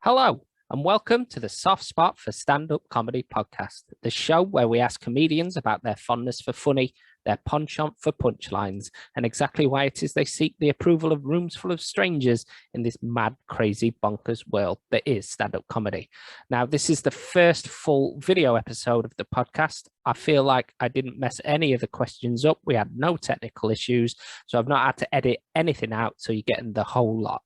Hello, and welcome to the Soft Spot for Stand-Up Comedy podcast, the show where we ask comedians about their fondness for funny, their penchant for punchlines, and exactly why it is they seek the approval of rooms full of strangers in this mad, crazy, bonkers world that is stand-up comedy. Now, this is the first full video episode of the podcast. I feel like I didn't mess any of the questions up. We had no technical issues, so I've not had to edit anything out, so you're getting the whole lot.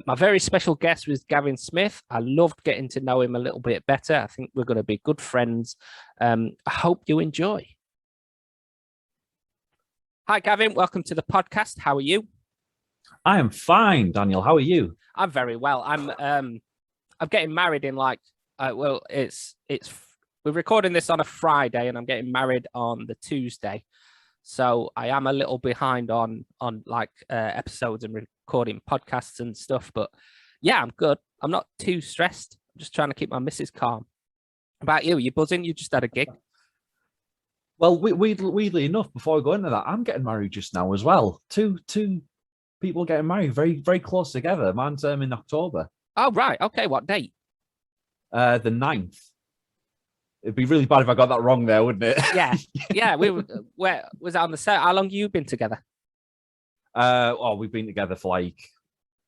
My very special guest was Gavin Smith. I loved getting to know him a little bit better. I think we're going to be good friends. I hope you enjoy. Hi, Gavin. Welcome to the podcast. How are you? I am fine, Daniel. How are you? I'm very well. I'm getting married in we're recording this on a Friday, and I'm getting married on the Tuesday. So I am a little behind on episodes and recording podcasts and stuff, but yeah, I'm good. I'm not too stressed. I'm just trying to keep my missus calm. About you? You buzzing? You just had a gig? Well, weirdly enough, before I go into that, I'm getting married just now as well. Two people getting married very, very close together. Mine's in October. Oh, right. Okay. What date? The 9th. It'd be really bad if I got that wrong there, wouldn't it? Yeah. Yeah. Where was that on the set? How long have you been together? We've been together for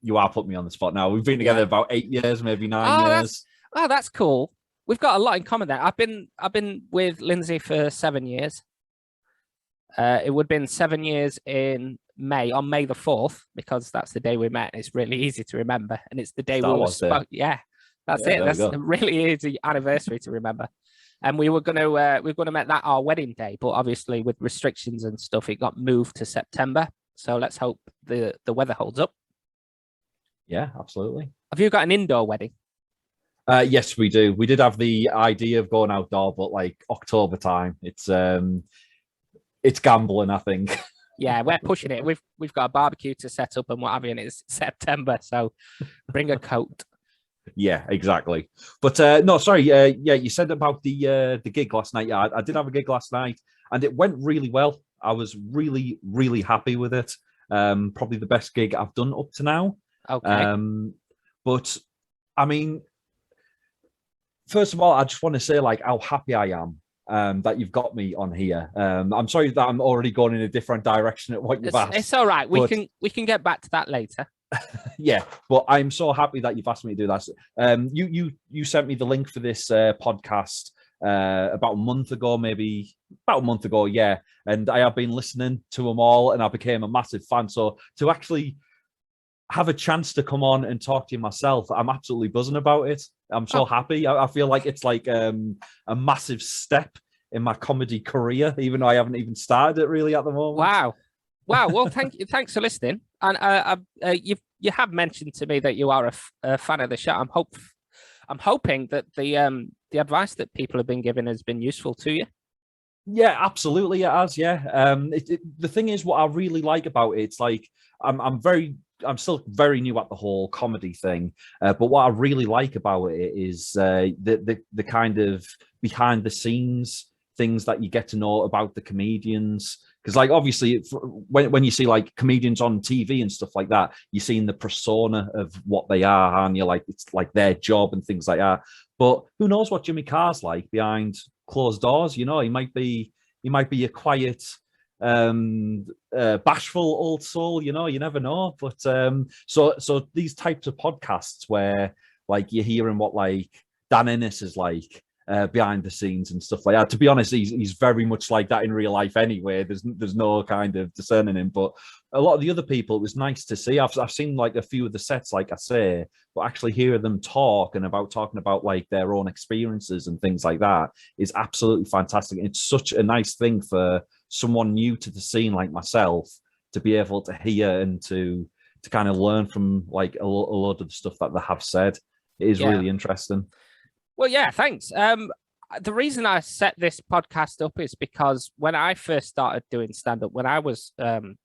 you are putting me on the spot now. We've been together about 8 years, maybe 9 years. That's cool. We've got a lot in common there. I've been with Lindsay for 7 years. It would have been 7 years in May, on May the 4th, because that's the day we met. It's really easy to remember. And it's the day we were spoke. Yeah, that's it. That's a really easy anniversary to remember. And we were gonna make that our wedding day, but obviously with restrictions and stuff, it got moved to September. So let's hope the weather holds up. Yeah, absolutely. Have you got an indoor wedding? Yes, we do. We did have the idea of going outdoor, but October time, it's gambling, I think. Yeah, we're pushing it. We've got a barbecue to set up and what have you, and it's September, so bring a coat. Yeah, exactly. But no, sorry. You said about the gig last night. Yeah, I did have a gig last night, and it went really well. I was really, really happy with it. Probably the best gig I've done up to now. Okay. But I mean, first of all, I just want to say how happy I am that you've got me on here. I'm sorry that I'm already going in a different direction at what you've asked. It's all right. We can get back to that later. Yeah, but I'm so happy that you've asked me to do that. You sent me the link for this podcast about a month ago, yeah. And I have been listening to them all, and I became a massive fan. So to actually have a chance to come on and talk to you myself, I'm absolutely buzzing about it. I'm so happy. I feel like it's a massive step in my comedy career, even though I haven't even started it really at the moment. Wow. Well, thanks for listening. And you have mentioned to me that you are a fan of the show. I'm hoping that the advice that people have been giving has been useful to you. Yeah, absolutely, it has. Yeah. The thing is, what I really like about it, it's I'm still very new at the whole comedy thing, but what I really like about it is the kind of behind the scenes things that you get to know about the comedians. Because obviously when you see comedians on TV and stuff like that, you're seeing the persona of what they are, and you're it's their job and things like that. But who knows what Jimmy Carr's like behind closed doors? He might be a quiet, bashful old soul. You never know. But so these types of podcasts where you're hearing what Dan Ennis is behind the scenes and stuff like that. To be honest, he's very much like that in real life anyway. There's no kind of discerning him. But a lot of the other people, it was nice to see. I've seen a few of the sets, like I say, but actually hear them talking about their own experiences and things like that is absolutely fantastic. It's such a nice thing for someone new to the scene like myself to be able to hear and to kind of learn from a lot of the stuff that they have said. It is really interesting. Well, yeah, thanks. The reason I set this podcast up is because when I first started doing stand-up, when I was, it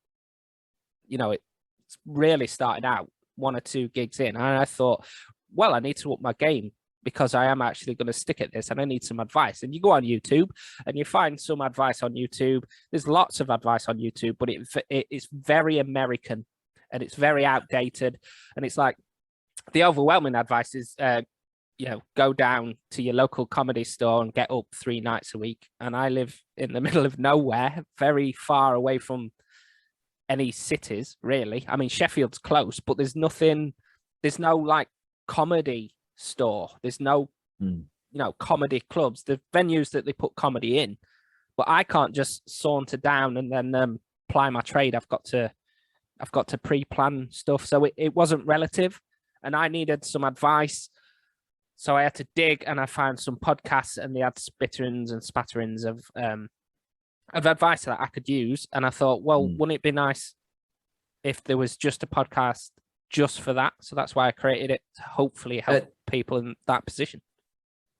really started out 1 or 2 gigs in, and I thought, well, I need to up my game because I am actually going to stick at this and I need some advice. And you go on YouTube and you find some advice on YouTube. There's lots of advice on YouTube, but it's very American and it's very outdated. And it's the overwhelming advice is, go down to your local comedy store and get up 3 nights a week. And I live in the middle of nowhere, very far away from any cities, really. I mean, Sheffield's close, but there's no like comedy store. There's no, comedy clubs. The venues that they put comedy in, but I can't just saunter down and then ply my trade. I've got to pre-plan stuff. So it wasn't relative, and I needed some advice. So I had to dig, and I found some podcasts, and they had spitterings and spatterings of advice that I could use. And I thought, well, wouldn't it be nice if there was just a podcast just for that? So that's why I created it, to hopefully help people in that position.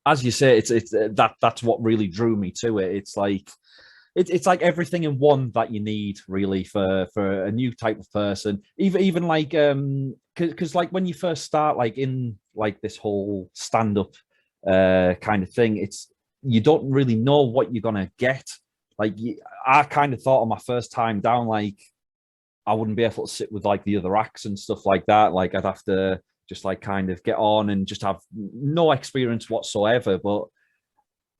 As you say, that's what really drew me to it. It's like everything in one that you need, really, for a new type of person. Even like because like when you first start like in like this whole stand-up kind of thing, you don't really know what you're gonna get. Like I kind of thought on my first time down, like I wouldn't be able to sit with like the other acts and stuff like that. Like I'd have to just like kind of get on and just have no experience whatsoever. But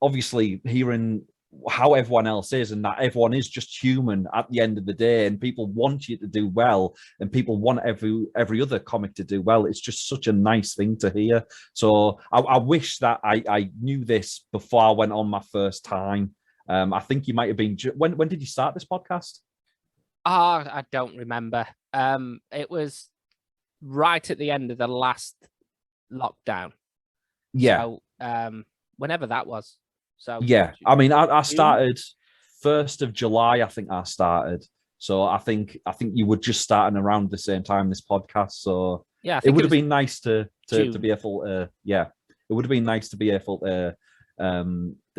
obviously hearing how everyone else is, and that everyone is just human at the end of the day, and people want you to do well, and people want every other comic to do well. It's just such a nice thing to hear. So I wish that I knew this before I went on my first time. I think you might have been, when did you start this podcast? I don't remember. It was right at the end of the last lockdown. Yeah. So whenever that was. So yeah, I mean, I started 1st of July. I think I started. So I think you were just starting around the same time this podcast. So yeah, it would have been nice to be able to. Yeah, it would have been nice to be able to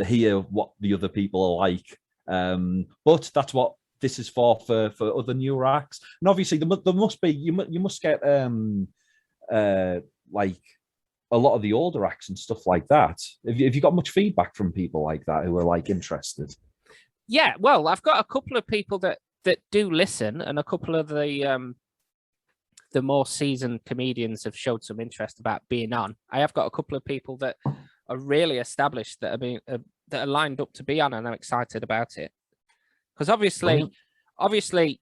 hear what the other people are like. But that's what this is for other newer acts. And obviously there must be, you must get like a lot of the older acts and stuff like that. Have you got much feedback from people like that who are like interested? Yeah, well, I've got a couple of people that do listen, and a couple of the more seasoned comedians have showed some interest about being on. I have got a couple of people that are really established that are lined up to be on, and I'm excited about it. Because obviously,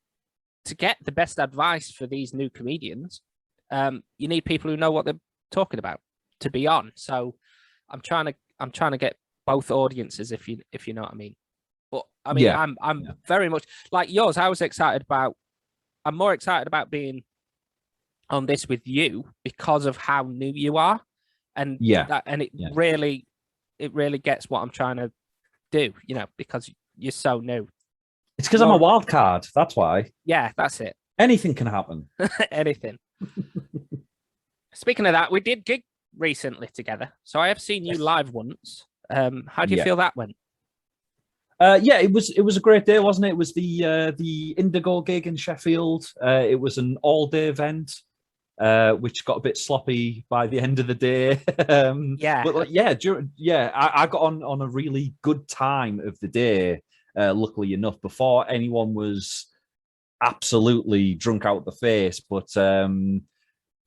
to get the best advice for these new comedians, you need people who know what they're talking about to be on. So I'm trying to get both audiences, if you know what I mean. But I mean, yeah. I'm very much like yours. I'm more excited about being on this with you because of how new you are, and it really gets what I'm trying to do, because you're so new. It's because I'm a wild card. That's why. Yeah, that's it. Anything can happen. Anything. Speaking of that, we did gig recently together, so I have seen you live once. How do you feel that went? Yeah, it was a great day, wasn't it? It was the Indigo gig in Sheffield. It was an all-day event, which got a bit sloppy by the end of the day. I got on a really good time of the day. Luckily enough, before anyone was absolutely drunk out the face, but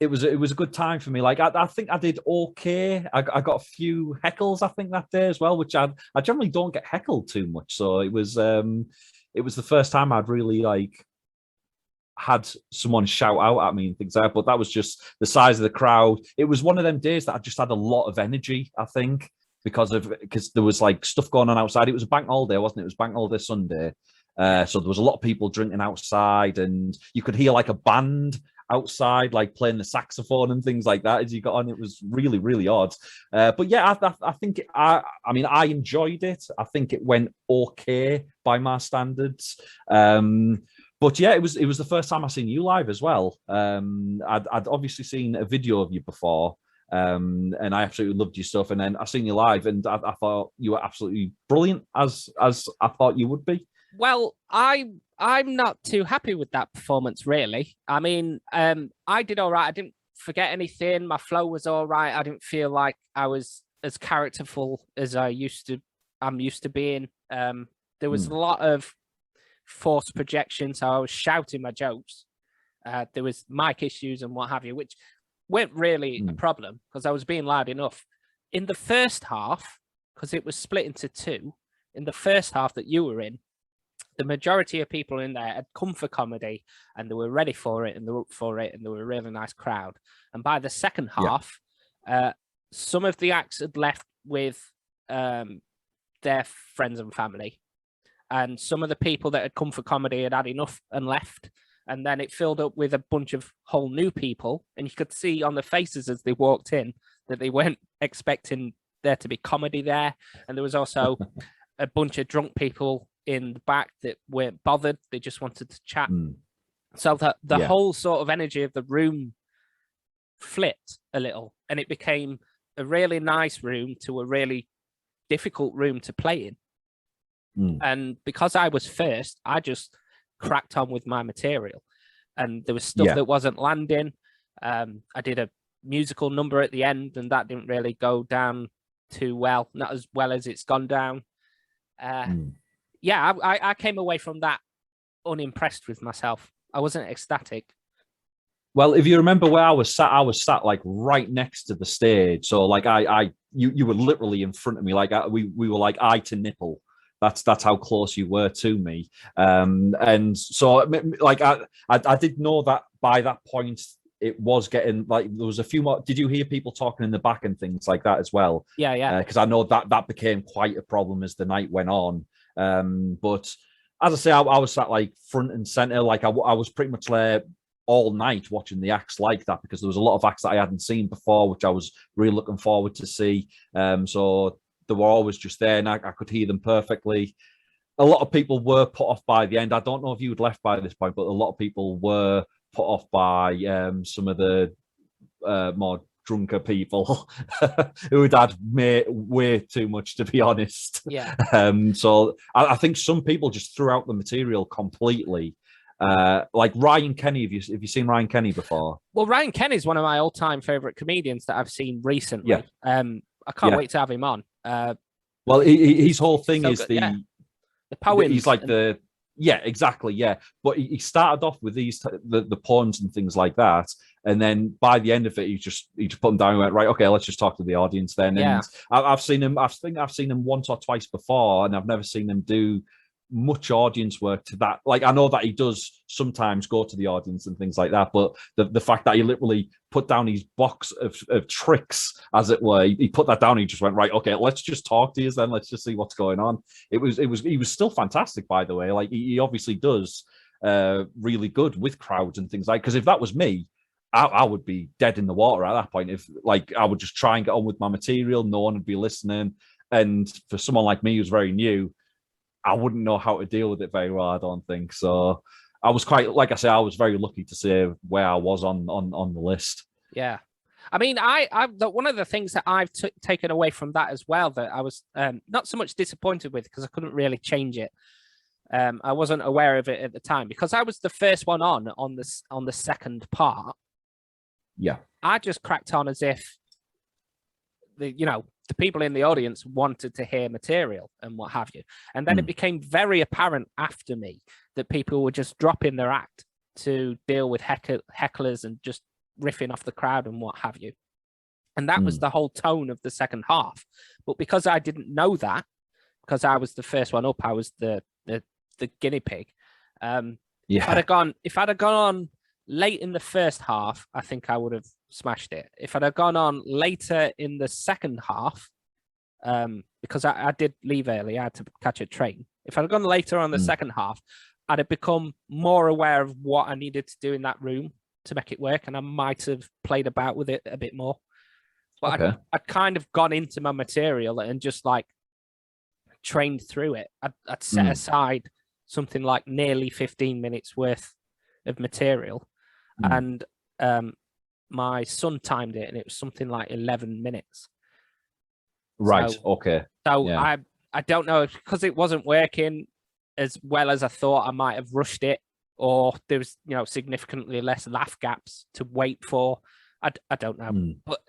it was a good time for me. Like I think I did okay. I got a few heckles, I think, that day as well, which I generally don't get heckled too much. So it was the first time I'd really like had someone shout out at me and things like that. But that was just the size of the crowd. It was one of them days that I just had a lot of energy, I think, because there was like stuff going on outside. It was a bank holiday, wasn't it? It was bank holiday Sunday. So there was a lot of people drinking outside, and you could hear like a band outside, like playing the saxophone and things like that as you got on. It was really, really odd. But yeah, I think I enjoyed it. I think it went okay by my standards. But yeah, it was the first time I seen you live as well. I'd obviously seen a video of you before. And I absolutely loved your stuff. And then I seen you live, and I thought you were absolutely brilliant, as I thought you would be. Well, I'm not too happy with that performance, really. I mean, I did all right. I didn't forget anything. My flow was all right. I didn't feel like I was as characterful as I'm used to being. There was a lot of forced projection, so I was shouting my jokes. There was mic issues and what have you, which weren't really a problem because I was being loud enough. In the first half, because it was split into two, in the first half that you were in, the majority of people in there had come for comedy and they were ready for it and they were up for it and they were a really nice crowd. And by the second half, some of the acts had left with their friends and family. And some of the people that had come for comedy had had enough and left. And then it filled up with a bunch of whole new people. And you could see on the faces as they walked in that they weren't expecting there to be comedy there. And there was also a bunch of drunk people in the back that weren't bothered. They just wanted to chat. So the whole sort of energy of the room flipped a little. And it became a really nice room to a really difficult room to play in. And because I was first, I just cracked on with my material. And there was stuff that wasn't landing. I did a musical number at the end, and that didn't really go down too well, not as well as it's gone down. Yeah, I came away from that unimpressed with myself. I wasn't ecstatic. Well, if you remember where I was sat like right next to the stage. So like you were literally in front of me. Like we were like eye to nipple. That's how close you were to me. And so like I did know that by that point it was getting like there was a few more. Did you hear people talking in the back and things like that as well? Yeah. Because I know that became quite a problem as the night went on. But as I say, I was sat like front and center. Like I was pretty much there all night watching the acts like that because there was a lot of acts that I hadn't seen before, which I was really looking forward to see. So they were always just there, and I could hear them perfectly. A lot of people were put off by the end. I don't know if you had left by this point, but a lot of people were put off by some of the more drunker people who had had way too much, to be honest. Yeah. So I think some people just threw out the material completely. Like Ryan Kenny, have you seen Ryan Kenny before? Well, Ryan Kenny is one of my all-time favorite comedians that I've seen recently. I can't wait to have him on. Well, his whole thing is the poems. He's like exactly. But he started off with the poems and things like that, and then by the end of it, he just put them down and went, right, okay, let's just talk to the audience then. And I've seen him. I think I've seen him once or twice before, and I've never seen him do much audience work to that. Like I know that he does sometimes go to the audience and things like that, but the fact that he literally put down his box of tricks, as it were, he put that down and he just went, right, okay, let's just talk to you then, let's just see what's going on. He was still fantastic, by the way. Like he obviously does really good with crowds and things like, because if that was me, I would be dead in the water at that point. If like I would just try and get on with my material, no one would be listening. And for someone like me who's very new, I wouldn't know how to deal with it very well, I don't think. So I was quite, like I say, I was very lucky to see where I was on the list. Yeah. I mean, one of the things that I've taken away from that as well, that I was not so much disappointed with because I couldn't really change it. I wasn't aware of it at the time because I was the first one on the second part. Yeah. I just cracked on as if the people in the audience wanted to hear material and what have you. And then it became very apparent after me that people were just dropping their act to deal with hecklers and just riffing off the crowd and what have you. And that was the whole tone of the second half. But because I didn't know that, because I was the first one up, I was the guinea pig. If I'd have gone on late in the first half, I think I would have smashed it. If I'd have gone on later in the second half, because I did leave early, I had to catch a train. If I'd have gone later on the second half, I'd have become more aware of what I needed to do in that room to make it work, and I might have played about with it a bit more. But I'd kind of gone into my material and just like trained through it. I'd set aside something like nearly 15 minutes worth of material, and my son timed it, and it was something like 11 minutes. Right. So I don't know, because it wasn't working as well as I thought. I might have rushed it, or there was significantly less laugh gaps to wait for. I don't know, but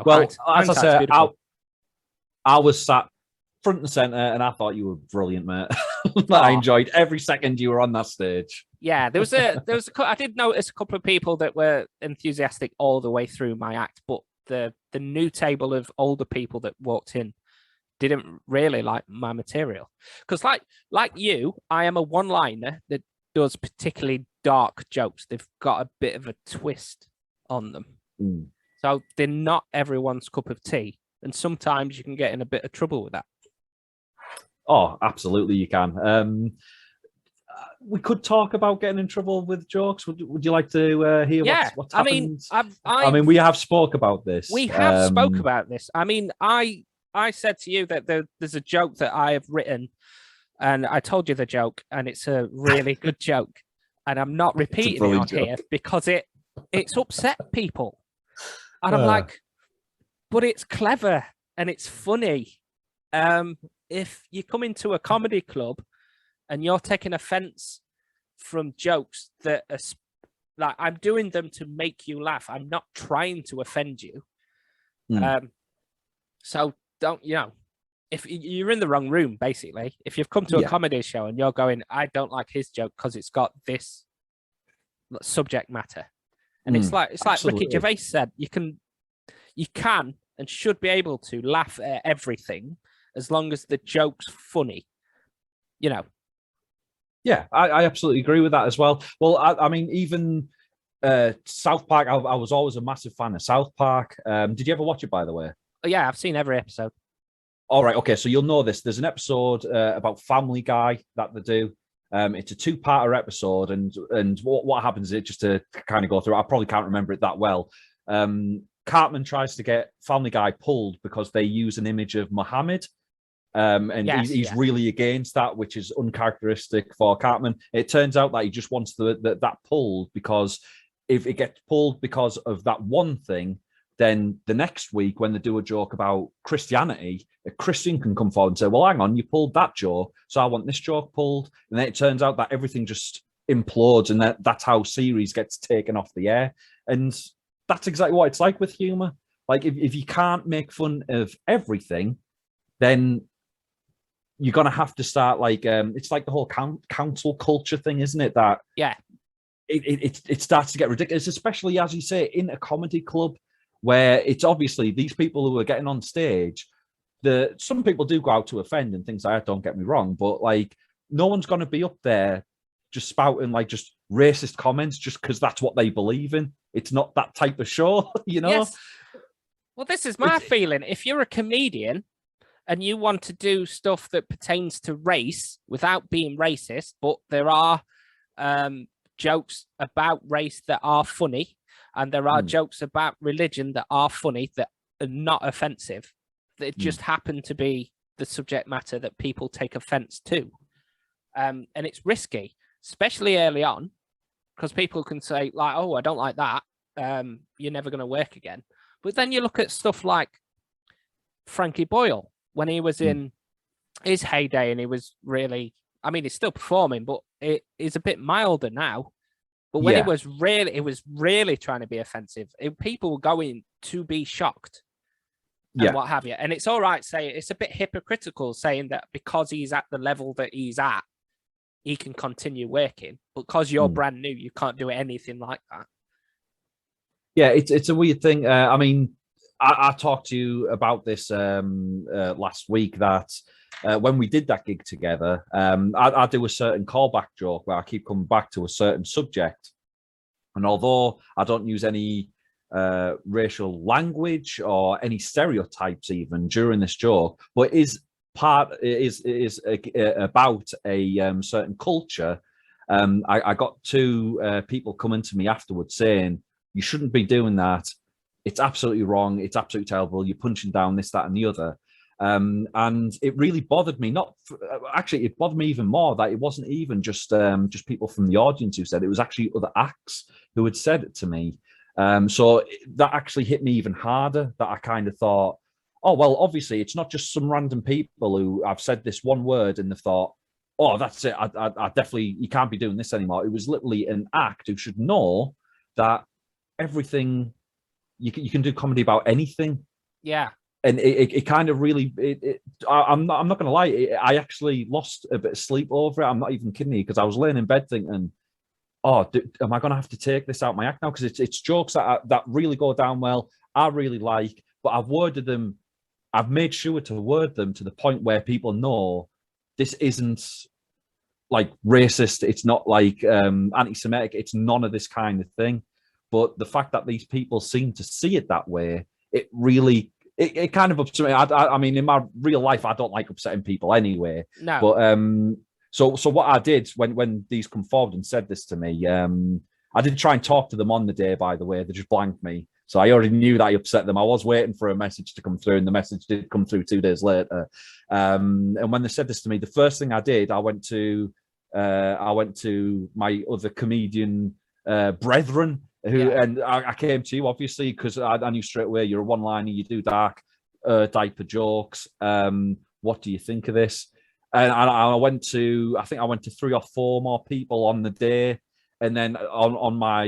well, as I said, I was sat front and center, and I thought you were brilliant, mate. Oh. I enjoyed every second you were on that stage. Yeah, there was I did notice a couple of people that were enthusiastic all the way through my act, but the new table of older people that walked in didn't really like my material. Because like you, I am a one-liner that does particularly dark jokes. They've got a bit of a twist on them. So they're not everyone's cup of tea. And sometimes you can get in a bit of trouble with that. Oh, absolutely, you can. We could talk about getting in trouble with jokes. Would you like to hear what's happened? I mean, we have spoke about this. We have spoke about this. I mean, I said to you that there's a joke that I have written, and I told you the joke, and it's a really good joke, and I'm not repeating it on here because it's upset people, and I'm like, but it's clever and it's funny. If you come into a comedy club and you're taking offense from jokes that are like, I'm doing them to make you laugh. I'm not trying to offend you. So don't, if you're in the wrong room, basically, if you've come to a comedy show and you're going, I don't like his joke because it's got this subject matter. And it's like Ricky Gervais said, you can and should be able to laugh at everything as long as the joke's funny, Yeah, I absolutely agree with that as well. Well, I mean, even South Park, I was always a massive fan of South Park. Did you ever watch it, by the way? Yeah, I've seen every episode. All right, okay, so you'll know this. There's an episode about Family Guy that they do. It's a two-parter episode, and what happens is, it just to kind of go through, I probably can't remember it that well. Cartman tries to get Family Guy pulled because they use an image of Muhammad. And he's really against that, which is uncharacteristic for Cartman. It turns out that he just wants that pulled because if it gets pulled because of that one thing, then the next week when they do a joke about Christianity, a Christian can come forward and say, well, hang on, you pulled that joke, so I want this joke pulled. And then it turns out that everything just implodes, and that's how series gets taken off the air. And that's exactly what it's like with humor. Like, if you can't make fun of everything, then you're going to have to start it's like the whole council culture thing, isn't it? That it starts to get ridiculous, especially, as you say, in a comedy club where it's obviously these people who are getting on stage. Some people do go out to offend and things like that, don't get me wrong, but no one's going to be up there just spouting just racist comments just because that's what they believe in. It's not that type of show, Yes. Well, this is my feeling. If you're a comedian and you want to do stuff that pertains to race without being racist, but there are jokes about race that are funny, and there are jokes about religion that are funny, that are not offensive, that just happen to be the subject matter that people take offense to. And it's risky, especially early on, because people can say, oh, I don't like that. You're never going to work again. But then you look at stuff like Frankie Boyle, when he was in his heyday, and he was really, I mean, he's still performing, but it is a bit milder now. But when it was really trying to be offensive, people were going to be shocked and what have you. And it's all right saying, it's a bit hypocritical saying that because he's at the level that he's at, he can continue working. But because you're brand new, you can't do anything like that. Yeah, it's a weird thing. I mean, I talked to you about this last week, that when we did that gig together, I do a certain callback joke where I keep coming back to a certain subject. And although I don't use any racial language or any stereotypes even during this joke, but is about a certain culture, I got two people coming to me afterwards saying, you shouldn't be doing that. It's absolutely wrong. It's absolutely terrible. You're punching down this, that, and the other. And it really bothered me. Actually, it bothered me even more that it wasn't even just people from the audience who said it. It was actually other acts who had said it to me. So that actually hit me even harder, that I kind of thought, oh, well, obviously it's not just some random people who I've said this one word and they've thought, oh, that's it. I definitely, you can't be doing this anymore. It was literally an act who should know that everything, you can do comedy about anything. Yeah. it kind of really, I'm not going to lie, I actually lost a bit of sleep over it. I'm not even kidding you, because I was laying in bed thinking, oh, am I going to have to take this out my act now? Because it's jokes that really go down well. I really like, but I've worded them. I've made sure to word them to the point where people know this isn't like racist. It's not like anti-Semitic. It's none of this kind of thing. But the fact that these people seem to see it that way, it really, it kind of upsets me. I mean, in my real life, I don't like upsetting people anyway. No. But so what I did when these come forward and said this to me, I did try and talk to them on the day. By the way, they just blanked me. So I already knew that I upset them. I was waiting for a message to come through, and the message did come through 2 days later. And when they said this to me, the first thing I did, I went to my other comedian brethren, and I came to you obviously because I knew straight away you're a one-liner, you do dark diaper jokes. What do you think of this? And I think I went to 3 or 4 more people on the day, and then on my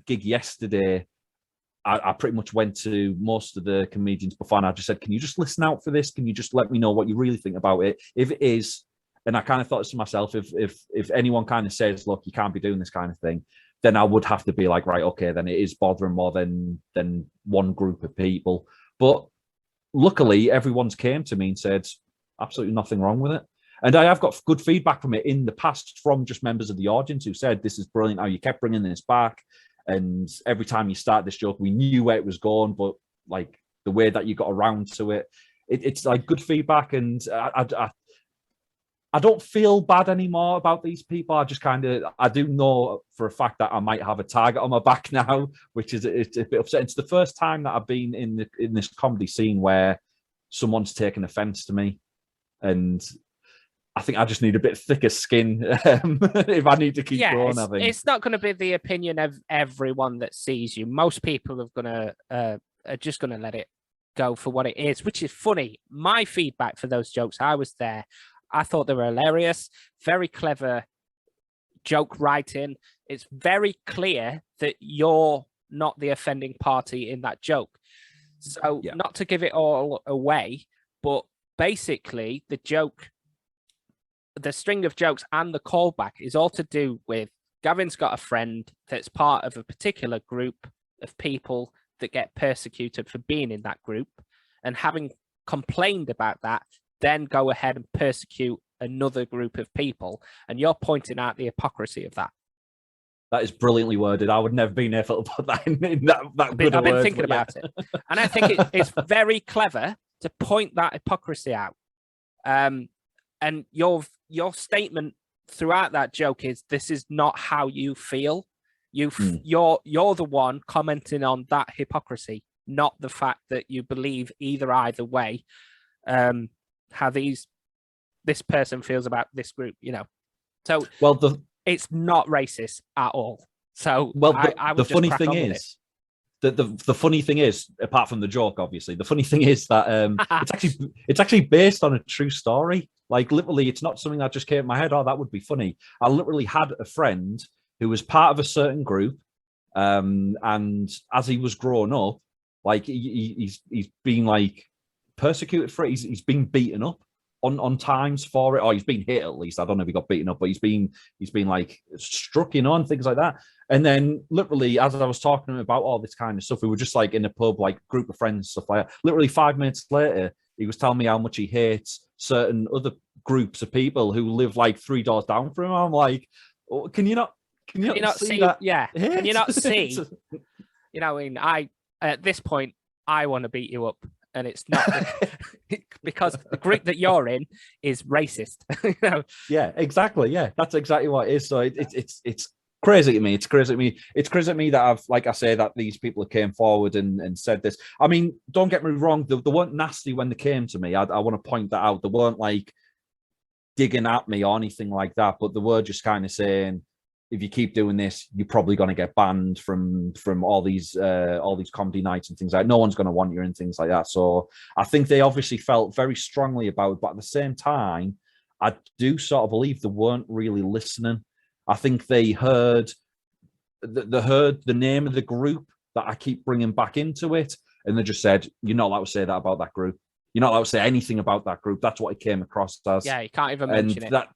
gig yesterday, I pretty much went to most of the comedians before, and I just said, can you just listen out for this? Can you just let me know what you really think about it? If it is, and I kind of thought to myself, if anyone kind of says, look, you can't be doing this kind of thing, then I would have to be like, right, okay, then it is bothering more than one group of people. But luckily, everyone's came to me and said, absolutely nothing wrong with it. And I have got good feedback from it in the past from just members of the audience who said, this is brilliant how you kept bringing this back. And every time you start this joke, we knew where it was going, but like the way that you got around to it, it's like good feedback. And I don't feel bad anymore about these people. I just I do know for a fact that I might have a target on my back now, which is it's a bit upsetting. It's the first time that I've been in this comedy scene where someone's taken offense to me, and I think I just need a bit thicker skin if I need to keep going. I think it's not going to be the opinion of everyone that sees you. Most people are just going to let it go for what it is, which is funny. My feedback for those jokes, I was there. I thought they were hilarious, very clever joke writing. It's very clear that you're not the offending party in that joke. So not to give it all away, but basically the joke, the string of jokes and the callback is all to do with Gavin's got a friend that's part of a particular group of people that get persecuted for being in that group, and having complained about that, then go ahead and persecute another group of people. And you're pointing out the hypocrisy of that. That is brilliantly worded. I would never been able to put that in that good I've been words, thinking about it. And I think it's very clever to point that hypocrisy out. And your statement throughout that joke is, this is not how you feel. You're the one commenting on that hypocrisy, not the fact that you believe either way. How this person feels about this group, So it's not racist at all. So the funny thing is, the funny thing is, apart from the joke, obviously, the funny thing is that it's actually based on a true story. Like literally, it's not something that just came in my head. Oh, that would be funny. I literally had a friend who was part of a certain group, and as he was growing up, like he's been like persecuted for it. He's been beaten up on times for it, or he's been hit at least. I don't know if he got beaten up, but he's been like struck, and things like that. And then literally, as I was talking to him about all this kind of stuff, we were just like in a pub, like group of friends, stuff like that. Literally 5 minutes later, he was telling me how much he hates certain other groups of people who live like 3 doors down from him. I'm like, oh, can you not see that? Yeah. Can you not see? I mean, at this point, I want to beat you up. And it's not because the group that you're in is racist. Yeah, exactly. Yeah, that's exactly what it is. So it's crazy to me. It's crazy to me. It's crazy to me that I've, like I say, that these people came forward and said this. I mean, don't get me wrong. They weren't nasty when they came to me. I want to point that out. They weren't like digging at me or anything like that. But they were just kind of saying, if you keep doing this, you're probably going to get banned from all these comedy nights and things like that. No one's going to want you and things like that. So I think they obviously felt very strongly about it, but at the same time, I do sort of believe they weren't really listening. I think they heard the name of the group that I keep bringing back into it, and they just said, "You're not allowed to say that about that group. You're not allowed to say anything about that group." That's what it came across as. Yeah, you can't even mention it.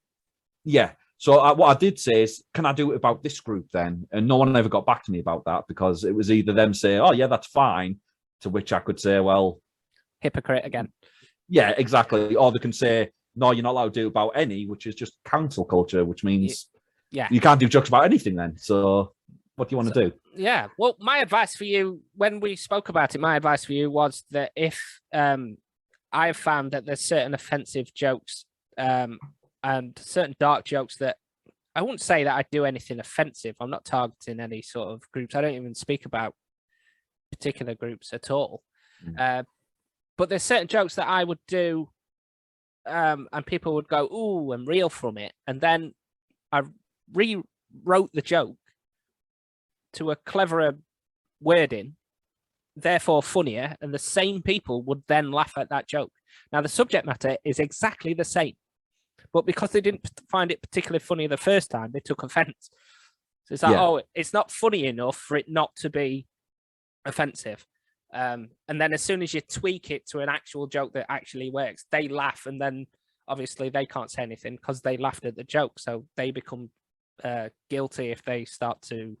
Yeah. So what I did say is, can I do it about this group then? And no one ever got back to me about that, because it was either them saying, "Oh yeah, that's fine," to which I could say, "Well, hypocrite again." Yeah, exactly. Or they can say, "No, you're not allowed to do about any," which is just cancel culture, which means you can't do jokes about anything then. So what do you want to do? Yeah. Well, my advice for you, when we spoke about it, my advice for you was that if I've found that there's certain offensive jokes and certain dark jokes that I wouldn't say that I do anything offensive. I'm not targeting any sort of groups. I don't even speak about particular groups at all. But there's certain jokes that I would do and people would go, ooh, and reel from it. And then I rewrote the joke to a cleverer wording, therefore funnier, and the same people would then laugh at that joke. Now, the subject matter is exactly the same, but because they didn't find it particularly funny the first time, they took offense. So it's like, oh, it's not funny enough for it not to be offensive. And then as soon as you tweak it to an actual joke that actually works, they laugh, and then obviously they can't say anything because they laughed at the joke. So they become guilty if they start to,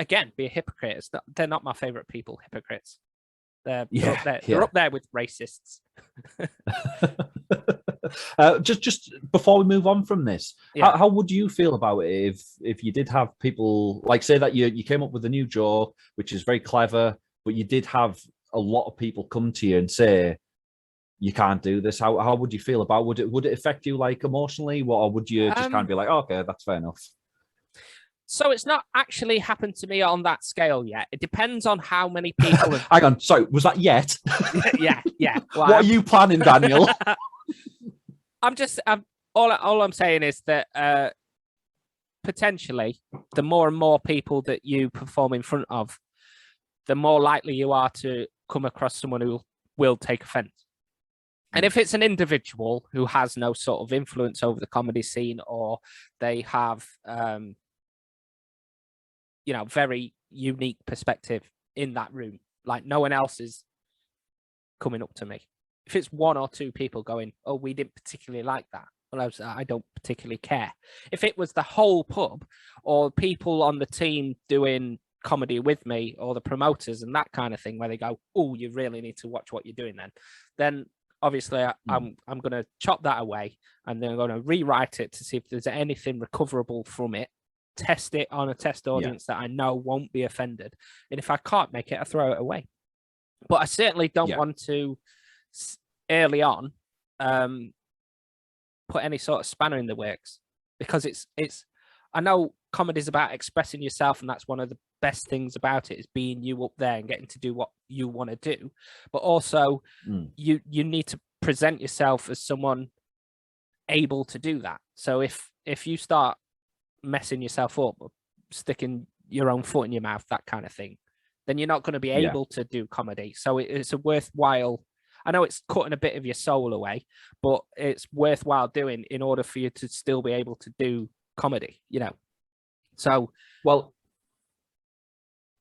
again, be a hypocrite. They're not my favorite people, hypocrites. They're up there with racists. Just before we move on from this, how would you feel about it if you did have people, like, say that you came up with a new joke, which is very clever, but you did have a lot of people come to you and say, you can't do this? How would you feel about it? Would it affect you, like, emotionally, or would you just kind of be like, oh, okay, that's fair enough? So it's not actually happened to me on that scale yet. It depends on how many people have... Hang on, sorry, was that yet? yeah. Well, what are you planning, Daniel? All I'm saying is that potentially the more and more people that you perform in front of, the more likely you are to come across someone who will take offense. And if it's an individual who has no sort of influence over the comedy scene, or they have, very unique perspective in that room, like no one else is coming up to me. If it's one or two people going, oh, we didn't particularly like that, well, I don't particularly care. If it was the whole pub or people on the team doing comedy with me, or the promoters and that kind of thing, where they go, oh, you really need to watch what you're doing, then obviously I'm going to chop that away, and then I'm going to rewrite it to see if there's anything recoverable from it, test it on a test audience that I know won't be offended, and if I can't make it, I throw it away. But I certainly don't want to early on put any sort of spanner in the works, because it's I know comedy is about expressing yourself, and that's one of the best things about it, is being you up there and getting to do what you want to do. But also you need to present yourself as someone able to do that. So if you start messing yourself up, or sticking your own foot in your mouth, that kind of thing, then you're not going to be able to do comedy. So it's a worthwhile, I know it's cutting a bit of your soul away, but it's worthwhile doing in order for you to still be able to do comedy, So, well,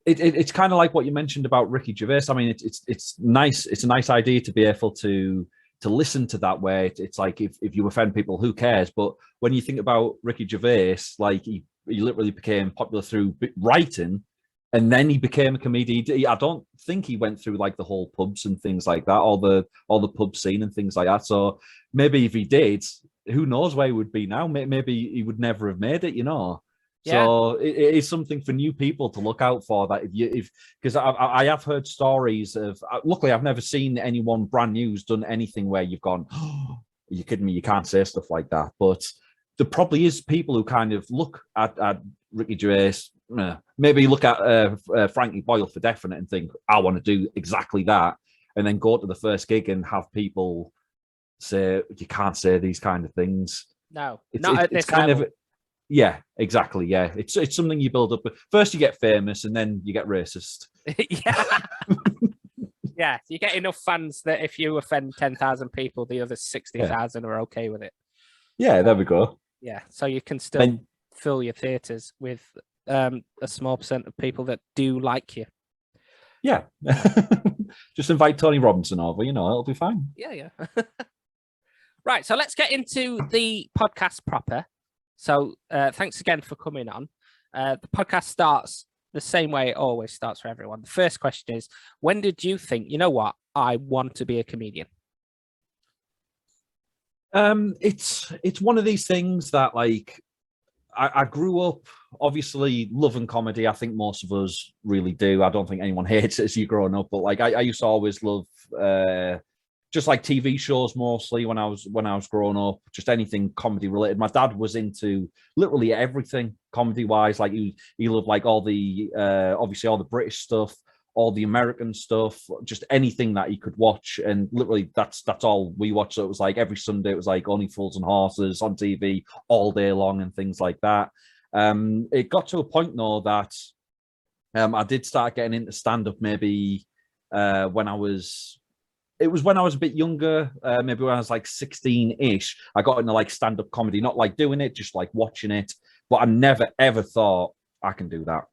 it's kind of like what you mentioned about Ricky Gervais. I mean, it's nice. It's a nice idea to be able to listen to that way. It's like, if you offend people, who cares? But when you think about Ricky Gervais, like he literally became popular through writing, and then he became a comedian. I don't think he went through like the whole pubs and things like that, or the pub scene and things like that. So maybe if he did, who knows where he would be now? Maybe he would never have made it, So it is something for new people to look out for. That because I have heard stories of. Luckily, I've never seen anyone brand new who's done anything where you've gone, oh, are you kidding me? You can't say stuff like that. But there probably is people who kind of look at Ricky Gervais, maybe look at Frankie Boyle for definite, and think, I want to do exactly that, and then go to the first gig and have people say, you can't say these kind of things. No, it's kind of. Yeah, exactly. Yeah, it's something you build up. First, you get famous, and then you get racist. Yeah. You get enough fans that if you offend 10,000 people, the other 60,000 are okay with it. Yeah, there we go. Yeah, so you can still fill your theatres with a small percent of people that do like you. Yeah. Just invite Tony Robinson over, it'll be fine. Yeah. Right, so let's get into the podcast proper. So thanks again for coming on. The podcast starts the same way it always starts for everyone. The first question is, when did you think, you know what, I want to be a comedian? It's one of these things that, like, I grew up obviously loving comedy. I think most of us really do. I don't think anyone hates it as you growing up, but like I used to always love just like TV shows mostly when I was growing up, just anything comedy related. My dad was into literally everything comedy wise. Like he loved like all the obviously all the British stuff, all the American stuff, just anything that he could watch. And literally that's all we watched. So it was like every Sunday, it was like Only Fools and Horses on TV all day long and things like that. It got to a point though that I did start getting into stand-up maybe when I was a bit younger, maybe when I was like 16-ish. I got into like stand-up comedy, not like doing it, just like watching it. But I never ever thought I can do that.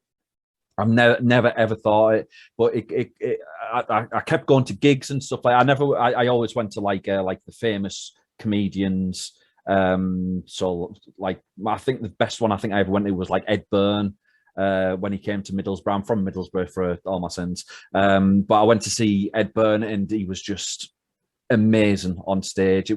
I've never ever thought it, but I kept going to gigs and stuff. I always went to like the famous comedians. So like I think the best one I think I ever went to was like Ed Byrne when he came to Middlesbrough. I'm from Middlesbrough for all my sins, but I went to see Ed Byrne and he was just amazing on stage.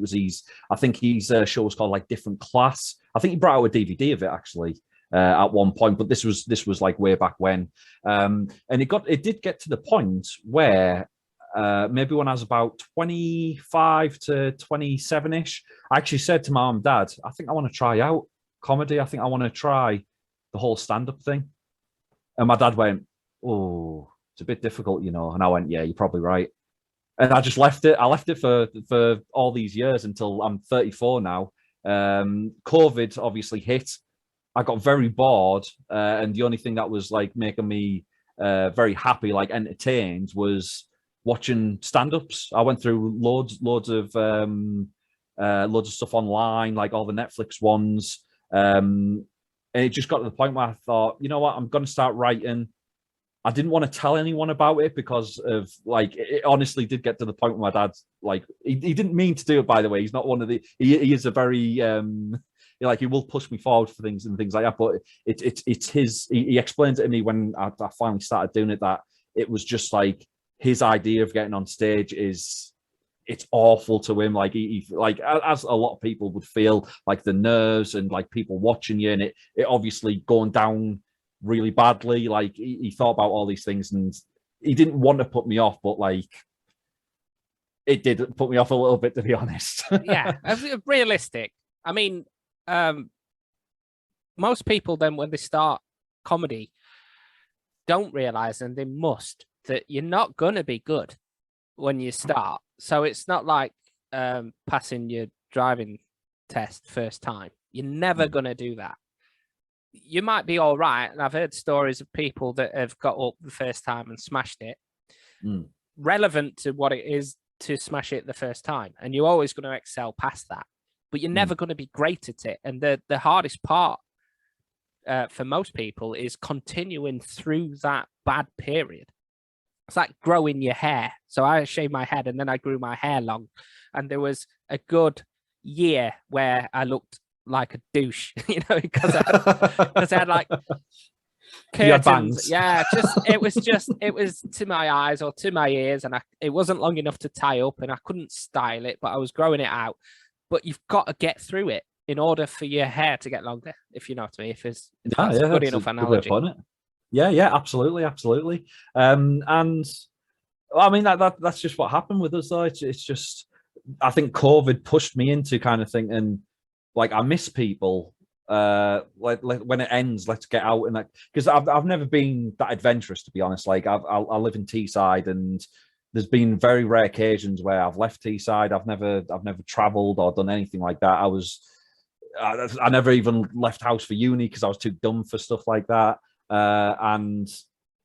I think his show was called like Different Class. I think he brought out a DVD of it actually. At one point, but this was like way back when, and it did get to the point where maybe when I was about 25 to 27-ish, I actually said to my mum and dad, I think I want to try out comedy. I think I want to try the whole stand-up thing. And my dad went, oh, it's a bit difficult, and I went, yeah, you're probably right. And I just left it. I left it for all these years until I'm 34 now. COVID obviously hit. I got very bored, and the only thing that was like making me very happy, like entertained, was watching stand-ups. I went through loads of stuff online, like all the Netflix ones, and it just got to the point where I thought, you know what, I'm going to start writing. I didn't want to tell anyone about it because of like it honestly did get to the point where my dad's like he didn't mean to do it, by the way. He's not one of the he is a very like he will push me forward for things and things like that, but it's his he explained it to me when I finally started doing it that it was just like his idea of getting on stage it's awful to him, like he like as a lot of people would feel, like the nerves and like people watching you and it obviously going down really badly. Like he thought about all these things and he didn't want to put me off, but like it did put me off a little bit, to be honest. Yeah, realistic. I mean, most people then when they start comedy don't realize, and they must, that you're not going to be good when you start. So it's not like passing your driving test first time. You're never going to do that. You might be all right, and I've heard stories of people that have got up the first time and smashed it, relevant to what it is to smash it the first time, and you're always going to excel past that, but you're never going to be great at it. And the hardest part for most people is continuing through that bad period. It's like growing your hair. So I shaved my head and then I grew my hair long, and there was a good year where I looked like a douche, because I had like curtains. Yeah, it was to my eyes or to my ears, and it wasn't long enough to tie up, and I couldn't style it, but I was growing it out. But you've got to get through it in order for your hair to get longer, if you know what I mean. If that's a good enough analogy. Yeah, absolutely. And I mean that's just what happened with us though. It's just, I think COVID pushed me into kind of thinking, like, I miss people. Like when it ends, let's get out, and like, because I've never been that adventurous, to be honest. Like I live in Teesside, and there's been very rare occasions where I've left Teesside. I've never travelled or done anything like that. I never even left house for uni because I was too dumb for stuff like that. And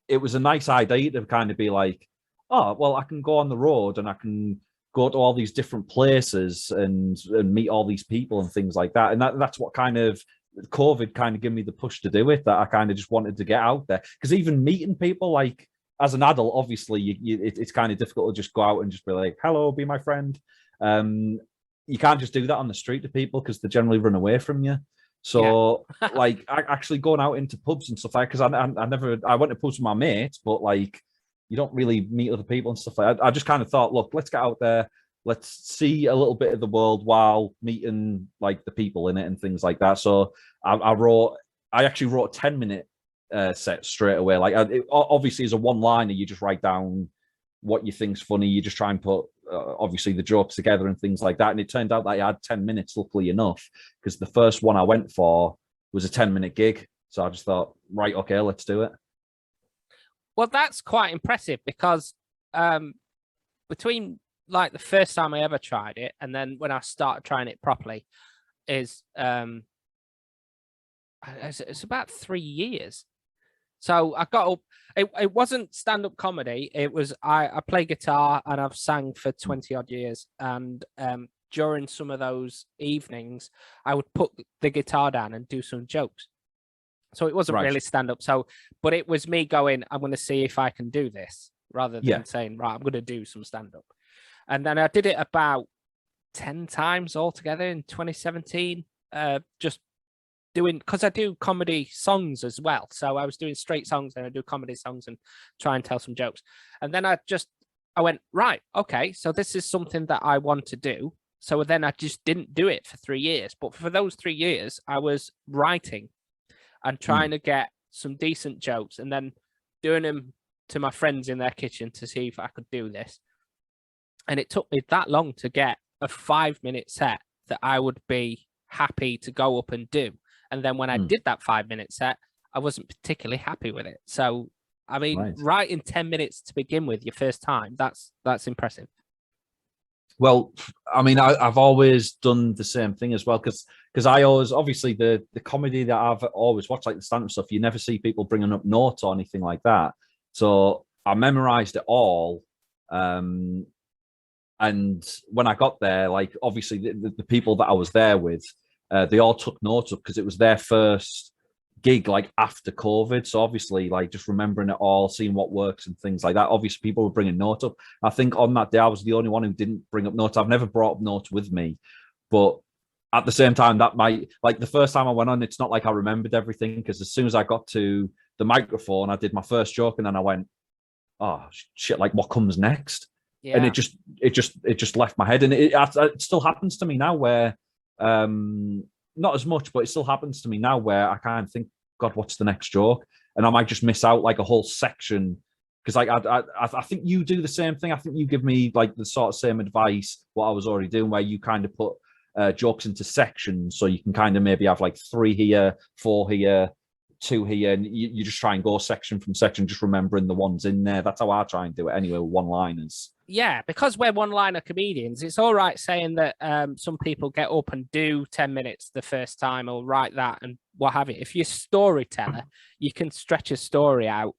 it was a nice idea to kind of be like, oh well, I can go on the road and I can go to all these different places and meet all these people and things like that. And that's what kind of COVID kind of gave me the push to do it, that I kind of just wanted to get out there. Because even meeting people, like as an adult, obviously, it's kind of difficult to just go out and just be like, "Hello, be my friend." You can't just do that on the street to people because they generally run away from you. So, like, actually going out into pubs and stuff like, because I went to pubs with my mates, but like, you don't really meet other people and stuff like that. I just kind of thought, look, let's get out there, let's see a little bit of the world while meeting like the people in it and things like that. So, I actually wrote a 10-minute set straight away. Like, obviously, as a one-liner, you just write down what you think's funny. You just try and put obviously the jokes together and things like that. And it turned out that I had 10 minutes, luckily enough, because the first one I went for was a 10-minute gig. So I just thought, right, okay, let's do it. Well, that's quite impressive because between like the first time I ever tried it and then when I started trying it properly is it's about 3 years. So I got up. It wasn't stand-up comedy. It was I play guitar and I've sang for 20 odd years. And during some of those evenings, I would put the guitar down and do some jokes. So it wasn't really stand-up. So, but it was me going, I'm going to see if I can do this rather than saying, right, I'm going to do some stand-up. And then I did it about 10 times altogether in 2017. Just doing, because I do comedy songs as well. So I was doing straight songs and I do comedy songs and try and tell some jokes. And then I went, right, okay, so this is something that I want to do. So then I just didn't do it for 3 years. But for those 3 years, I was writing and trying to get some decent jokes and then doing them to my friends in their kitchen to see if I could do this. And it took me that long to get a 5-minute set that I would be happy to go up and do. And then when I did that 5-minute set, I wasn't particularly happy with it. So, I mean, writing 10 minutes to begin with your first time, that's impressive. Well, I mean, I've always done the same thing as well, because I always, obviously, the comedy that I've always watched, like the stand-up stuff, you never see people bringing up notes or anything like that. So I memorized it all. And when I got there, like, obviously, the people that I was there with, they all took notes up because it was their first gig, like, after COVID. So obviously, like, just remembering it all, seeing what works and things like that. Obviously, people were bringing notes up. I think on that day, I was the only one who didn't bring up notes. I've never brought up notes with me, but at the same time, that might, like, the first time I went on, it's not like I remembered everything, because as soon as I got to the microphone, I did my first joke, and then I went, oh shit, like, what comes next? Yeah. And it just left my head, and it still happens to me now where not as much, but it still happens to me now where I kind of think, God, what's the next joke? And I might just miss out like a whole section, because like I think you do the same thing. I think you give me like the sort of same advice what I was already doing, where you kind of put jokes into sections, so you can kind of maybe have like 3 here, 4 here, 2 here, and you just try and go section from section, just remembering the ones in there. That's how I try and do it anyway, with one-liners. Yeah, because we're one-liner comedians, it's all right saying that some people get up and do 10 minutes the first time or write that and what have you. If you're a storyteller, you can stretch a story out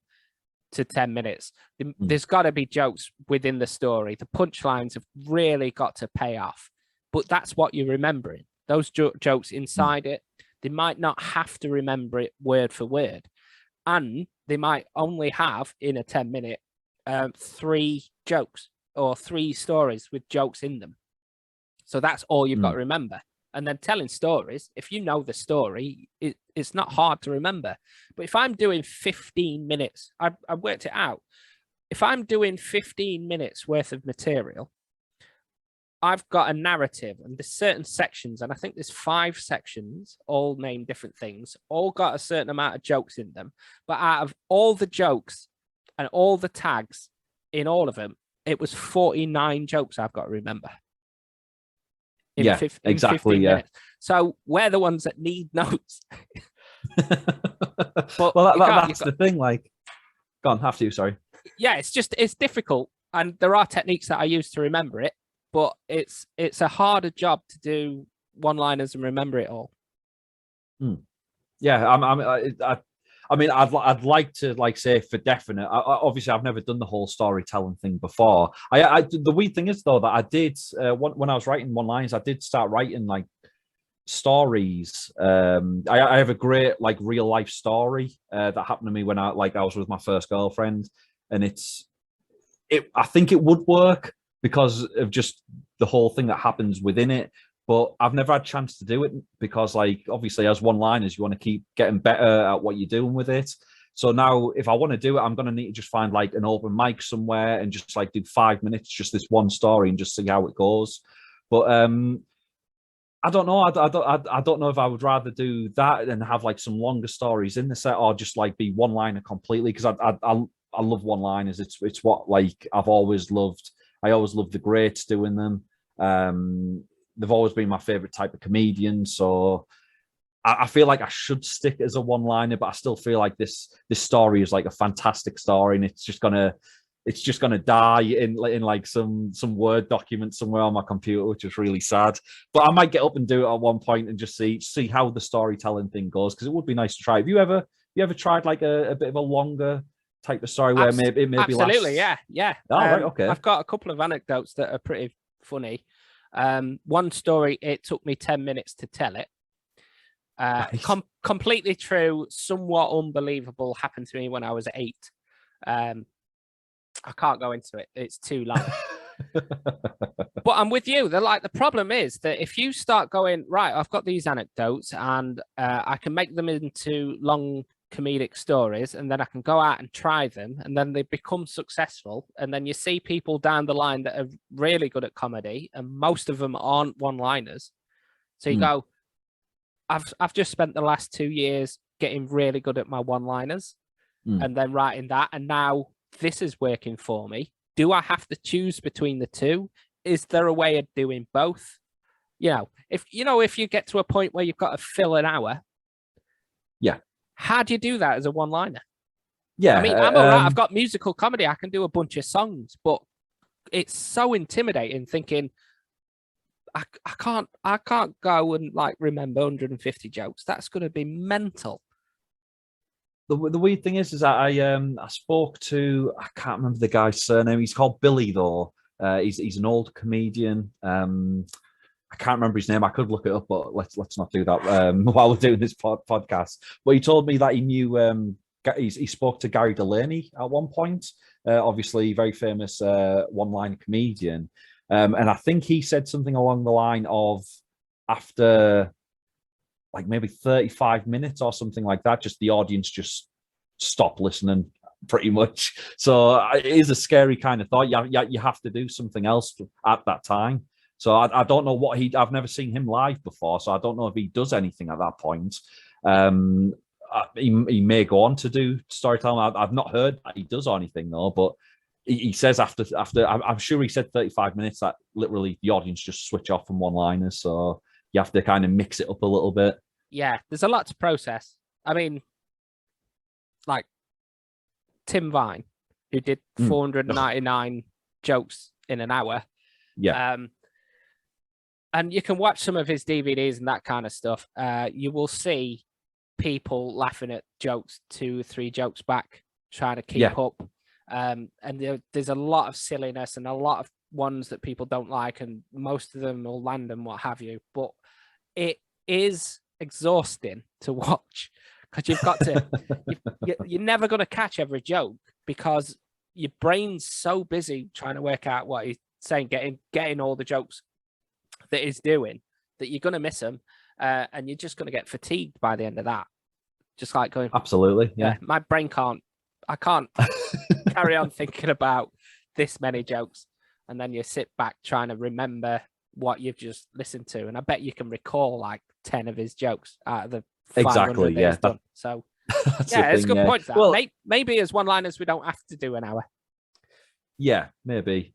to 10 minutes. There's got to be jokes within the story. The punchlines have really got to pay off, but that's what you're remembering. Those jokes inside it, they might not have to remember it word for word. And they might only have, in a 10-minute, 3 jokes or 3 stories with jokes in them. So that's all you've got to remember. And then telling stories, if you know the story, it's not hard to remember. But if I'm doing 15 minutes, I worked it out. If I'm doing 15 minutes worth of material, I've got a narrative, and there's certain sections, and I think there's 5 sections, all named different things, all got a certain amount of jokes in them. But out of all the jokes and all the tags in all of them, it was 49 jokes I've got to remember. Exactly. Yeah. So we're the ones that need notes. But well, that's the thing. Like, go on, have to. Sorry. Yeah, it's difficult, and there are techniques that I use to remember it, but it's a harder job to do one-liners and remember it all. Yeah, I mean, I'd like to like say for definite. Obviously, I've never done the whole storytelling thing before. The weird thing is though that I did when I was writing one-liners, I did start writing like stories. I have a great like real life story that happened to me when I was with my first girlfriend, and I think it would work because of just the whole thing that happens within it. But I've never had a chance to do it because, like, obviously, as one-liners, you want to keep getting better at what you're doing with it. So now, if I want to do it, I'm going to need to just find like an open mic somewhere and just like do 5 minutes, just this one story, and just see how it goes. But I don't know. I don't know if I would rather do that and have like some longer stories in the set, or just like be one-liner completely. Because I love one-liners. It's what like I've always loved. I always loved the greats doing them. They've always been my favorite type of comedian. So I feel like I should stick as a one-liner, but I still feel like this story is like a fantastic story, and it's just gonna die in like some Word document somewhere on my computer, which is really sad. But I might get up and do it at one point and just see how the storytelling thing goes, because it would be nice to try. Have you ever tried like a bit of a longer type of story where maybe absolutely lasts... yeah. Oh, right, okay. I've got a couple of anecdotes that are pretty funny. One story, it took me 10 minutes to tell it. Nice. Completely true, somewhat unbelievable, happened to me when I was 8. I can't go into it, it's too long. But I'm with you. The problem is that if you start going, right, I've got these anecdotes and I can make them into long comedic stories, and then I can go out and try them, and then they become successful, and then you see people down the line that are really good at comedy, and most of them aren't one-liners. So you go, I've just spent the last 2 years getting really good at my one-liners and then writing that, and now this is working for me. Do I have to choose between the two? Is there a way of doing both? If you get to a point where you've got to fill an hour, how do you do that as a one-liner? Yeah, I mean, I'm all right. I've got musical comedy. I can do a bunch of songs, but it's so intimidating thinking I can't go and like remember 150 jokes. That's going to be mental. The weird thing is that I spoke to, I can't remember the guy's surname. He's called Billy though. He's an old comedian. I can't remember his name. I could look it up, but let's not do that while we're doing this podcast. But he told me that he knew he spoke to Gary Delaney at one point. Obviously, very famous one-line comedian, and I think he said something along the line of after like maybe 35 minutes or something like that, just the audience just stopped listening pretty much. So it is a scary kind of thought. You have to do something else at that time. So I don't know what I've never seen him live before, so I don't know if he does anything at that point. He may go on to do storytelling. I've not heard that he does anything though, but he says after I'm sure he said 35 minutes that literally the audience just switch off from one-liners. So you have to kind of mix it up a little bit. Yeah, there's a lot to process. I mean, like Tim Vine, who did 499 jokes in an hour. Yeah. And you can watch some of his DVDs and that kind of stuff. You will see people laughing at jokes 2 or 3 jokes back, trying to keep up. And there's a lot of silliness and a lot of ones that people don't like, and most of them will land and what have you. But it is exhausting to watch because you've got to, you're never going to catch every joke because your brain's so busy trying to work out what he's saying, getting all the jokes that he's doing, that you're going to miss them, and you're just going to get fatigued by the end of that. Just like going, absolutely, yeah. My brain I can't carry on thinking about this many jokes, and then you sit back trying to remember what you've just listened to, and I bet you can recall like 10 of his jokes out of the 500 that he's done. So yeah, it's a good point. Well, maybe as one-liners we don't have to do an hour. Yeah, maybe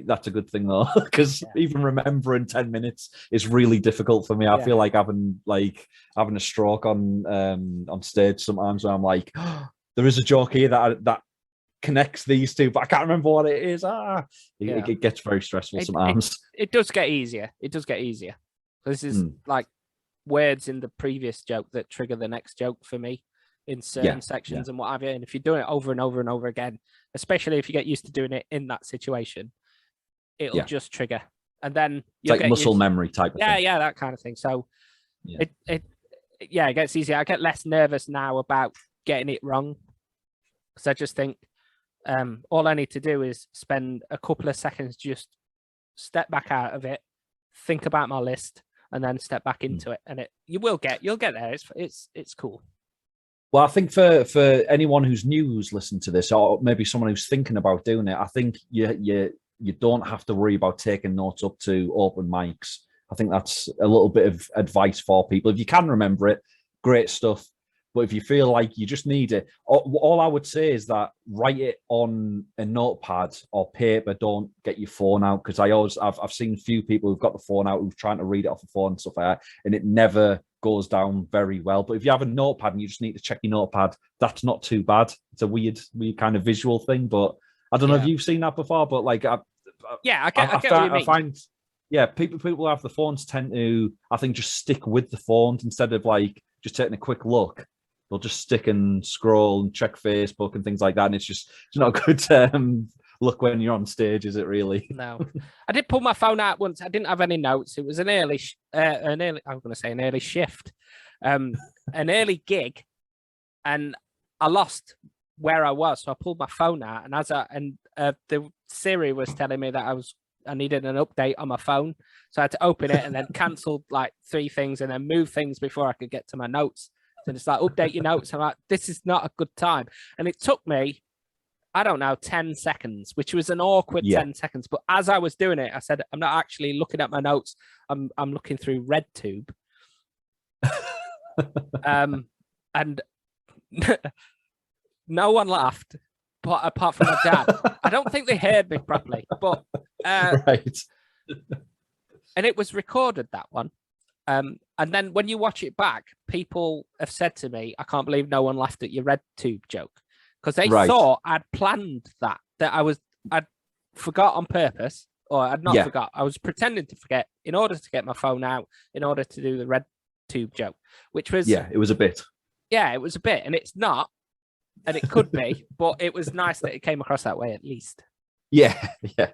that's a good thing though, because even remembering 10 minutes is really difficult for me. I feel like having a stroke on stage sometimes where I'm like, oh, there is a joke here that connects these two, but I can't remember what it is. It gets very stressful sometimes. It does get easier. This is like words in the previous joke that trigger the next joke for me in certain sections and what have you. And if you're doing it over and over and over again, especially if you get used to doing it in that situation, it'll just trigger. And then it's like muscle memory type of thing. Yeah, that kind of thing. So it gets easier. I get less nervous now about getting it wrong because I just think All I need to do is spend a couple of seconds, just step back out of it, think about my list, and then step back into it. And you'll get there. It's cool. Well, I think for anyone who's new who's listened to this, or maybe someone who's thinking about doing it, I think you don't have to worry about taking notes up to open mics. I think that's a little bit of advice for people. If you can remember it, great stuff. But if you feel like you just need it, all I would say is that write it on a notepad or paper. Don't get your phone out, because I've seen a few people who've got the phone out who've trying to read it off the phone and stuff like that, and it never goes down very well. But if you have a notepad and you just need to check your notepad, that's not too bad. It's a weird kind of visual thing, but I don't know if you've seen that before. But like, I get what you mean. I find, people who have the phones tend to, I think, just stick with the phones instead of like just taking a quick look. They'll just stick and scroll and check Facebook and things like that, and it's not a good look when you're on stage, is it really? No. I did pull my phone out once. I didn't have any notes. It was an early shift, an early gig, and I lost where I was, so I pulled my phone out, and the Siri was telling me that I needed an update on my phone, so I had to open it and then cancel like 3 things and then move things before I could get to my notes. So it's like, update your notes. I'm like, this is not a good time. And it took me, I don't know, 10 seconds, which was an awkward 10 seconds. But as I was doing it, I said, I'm not actually looking at my notes. I'm looking through RedTube. And no one laughed, but apart from my dad. I don't think they heard me properly, but right. And it was recorded, that one. And then when you watch it back, people have said to me, I can't believe no one laughed at your RedTube joke, because they thought I'd planned that I'd forgot on purpose, or I'd not forgot. I was pretending to forget in order to get my phone out, in order to do the RedTube joke, which was... Yeah, it was a bit. Yeah, it was a bit, and it's not, and it could be, but it was nice that it came across that way at least. Yeah, yeah.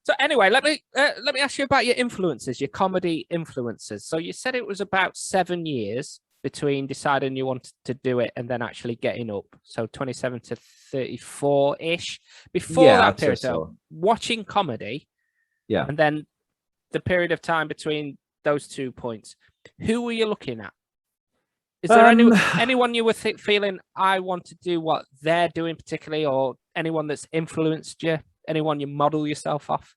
So anyway, let me ask you about your influences, your comedy influences. So you said it was about 7 years between deciding you wanted to do it and then actually getting up. So 27 to 34-ish. Before that period, so watching comedy, and then the period of time between those 2 points, who were you looking at? Is there anyone you were feeling, I want to do what they're doing particularly, or anyone that's influenced you? Anyone you model yourself off?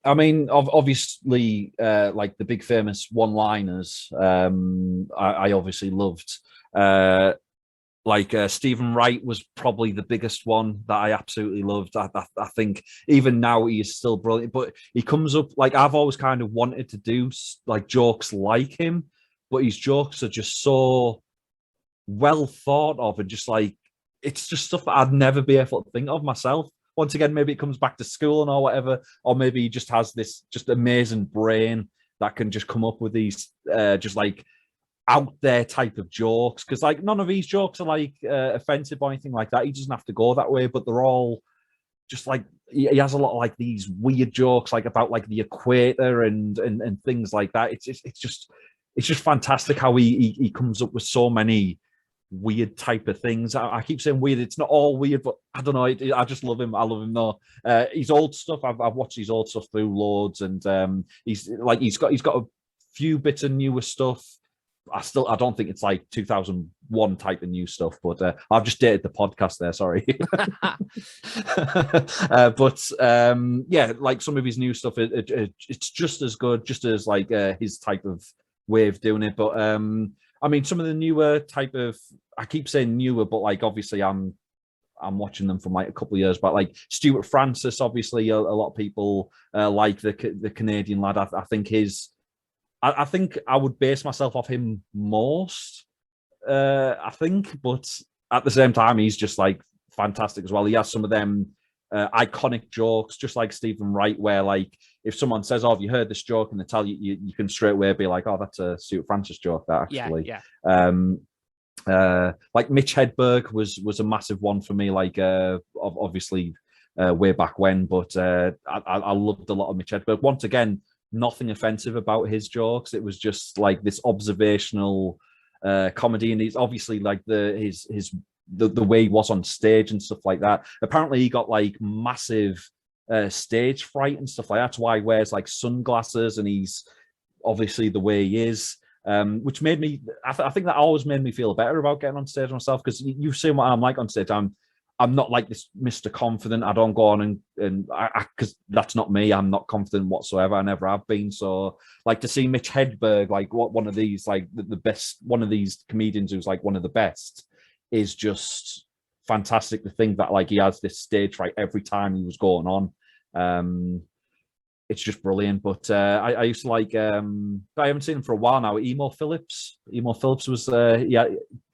I mean, obviously, like the big famous one-liners, I obviously loved. Stephen Wright was probably the biggest one that I absolutely loved. I think even now he is still brilliant, but he comes up, like, I've always kind of wanted to do like jokes like him, but his jokes are just so well thought of, and just like, it's just stuff that I'd never be able to think of myself. Once again, maybe it comes back to school or whatever, or maybe he just has this just amazing brain that can just come up with these just like out there type of jokes. Because like none of these jokes are like offensive or anything like that. He doesn't have to go that way, but they're all just like, he has a lot of like these weird jokes like about like the equator and things like that. It's just fantastic how he comes up with so many weird type of things. I keep saying weird, it's not all weird, but I don't know, I just love him. I love him though. His old stuff, I've watched his old stuff through loads, and he's got a few bits of newer stuff. I don't think it's like 2001 type of new stuff, but I've just dated the podcast there, sorry. Yeah, like some of his new stuff, it's just as good, just as like his type of way of doing it. But I mean, some of the newer type of, I keep saying newer, but like obviously I'm watching them from like a couple of years back. Like Stuart Francis, obviously a lot of people like the Canadian lad. I think I think I would base myself off him most. I think, but at the same time, he's just like fantastic as well. He has some of them iconic jokes, just like Stephen Wright, where like if someone says, "Oh, have you heard this joke?" and they tell you, you can straight away be like, "Oh, that's a Stuart Francis joke." That actually, like Mitch Hedberg was a massive one for me. Like obviously way back when, but I loved a lot of Mitch Hedberg. Once again, nothing offensive about his jokes. It was just like this observational comedy, and he's obviously like his the way he was on stage and stuff like that. Apparently, he got like massive stage fright and stuff like that. That's why he wears like sunglasses, and he's obviously the way he is. Which made me, I think that always made me feel better about getting on stage myself, because you've seen what I'm like on stage. I'm not like this Mr. Confident. I don't go on and because that's not me. I'm not confident whatsoever. I never have been. So like to see Mitch Hedberg, like one of these, like the best, one of these comedians who's like one of the best, is just fantastic to think that like he has this stage fright every time he was going on. It's just brilliant. But I used to like, I haven't seen him for a while now. Emo Phillips. Emo Phillips was, yeah.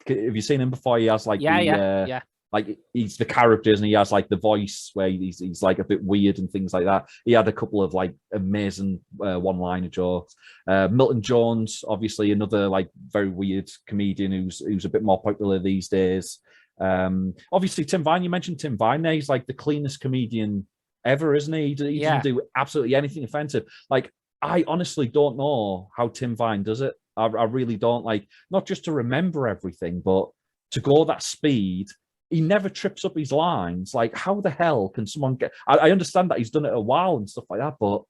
Have you seen him before? He has like, yeah. Like he's the characters, and he has like the voice where he's like a bit weird and things like that. He had a couple of like amazing one-liner jokes. Milton Jones, obviously another like very weird comedian who's a bit more popular these days. Obviously Tim Vine. You mentioned Tim Vine there. He's like the cleanest comedian ever, isn't he? He doesn't do absolutely anything offensive. Like, I honestly don't know how Tim Vine does it. I really don't. Like, not just to remember everything, but to go that speed. He never trips up his lines. Like, how the hell can someone get... I understand that he's done it a while and stuff like that, but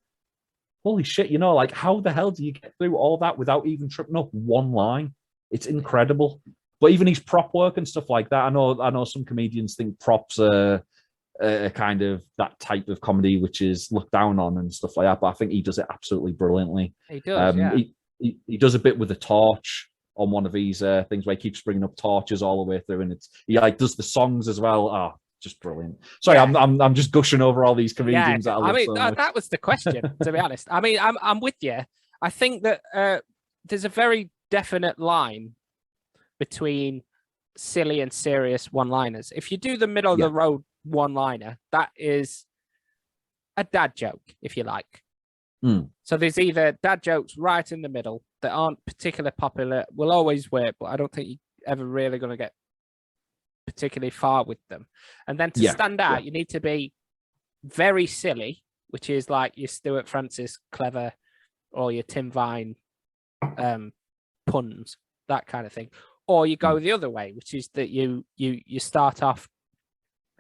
holy shit, you know, like, how the hell do you get through all that without even tripping up one line? It's incredible. But even his prop work and stuff like that, I know some comedians think props are kind of that type of comedy which is looked down on and stuff like that, but I think he does it absolutely brilliantly. He does, yeah. He does a bit with the torch on one of these things where he keeps bringing up torches all the way through, and he like does the songs as well. Oh, just brilliant. Sorry, yeah. I'm just gushing over all these comedians. Yeah, I mean, that was the question, to be honest. I mean, I'm with you. I think that there's a very definite line between silly and serious one-liners. If you do the middle of the road one-liner, that is a dad joke, if you like. So there's either dad jokes right in the middle that aren't particularly popular, will always work, but I don't think you're ever really going to get particularly far with them. And then to stand out, you need to be very silly, which is like your Stuart Francis clever or your Tim Vine puns, that kind of thing. Or you go the other way, which is that you start off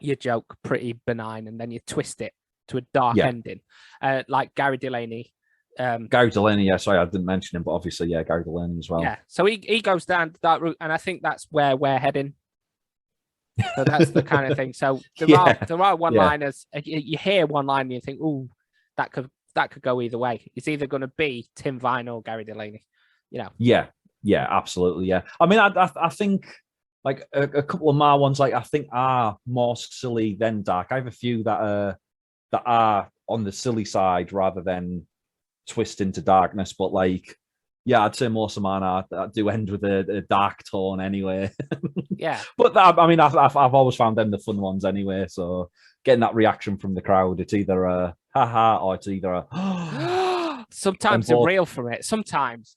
your joke pretty benign and then you twist it to a dark ending, like Gary Delaney. Gary Delaney, yeah, sorry, I didn't mention him, but obviously, yeah, Gary Delaney as well. Yeah, so he goes down that route, and I think that's where we're heading. So that's the kind of thing. So there are one-liners. You hear one line and you think, "Ooh, that could go either way." It's either going to be Tim Vine or Gary Delaney, you know. Yeah, absolutely, yeah. I mean, I think like a couple of my ones, like I think are more silly than dark. I have a few that are on the silly side rather than twist into darkness, but like, yeah, I'd say most of mine do end with a dark tone anyway. Yeah, but I mean, I've always found them the fun ones anyway. So getting that reaction from the crowd, it's either a haha or it's either a sometimes a reel from it. Sometimes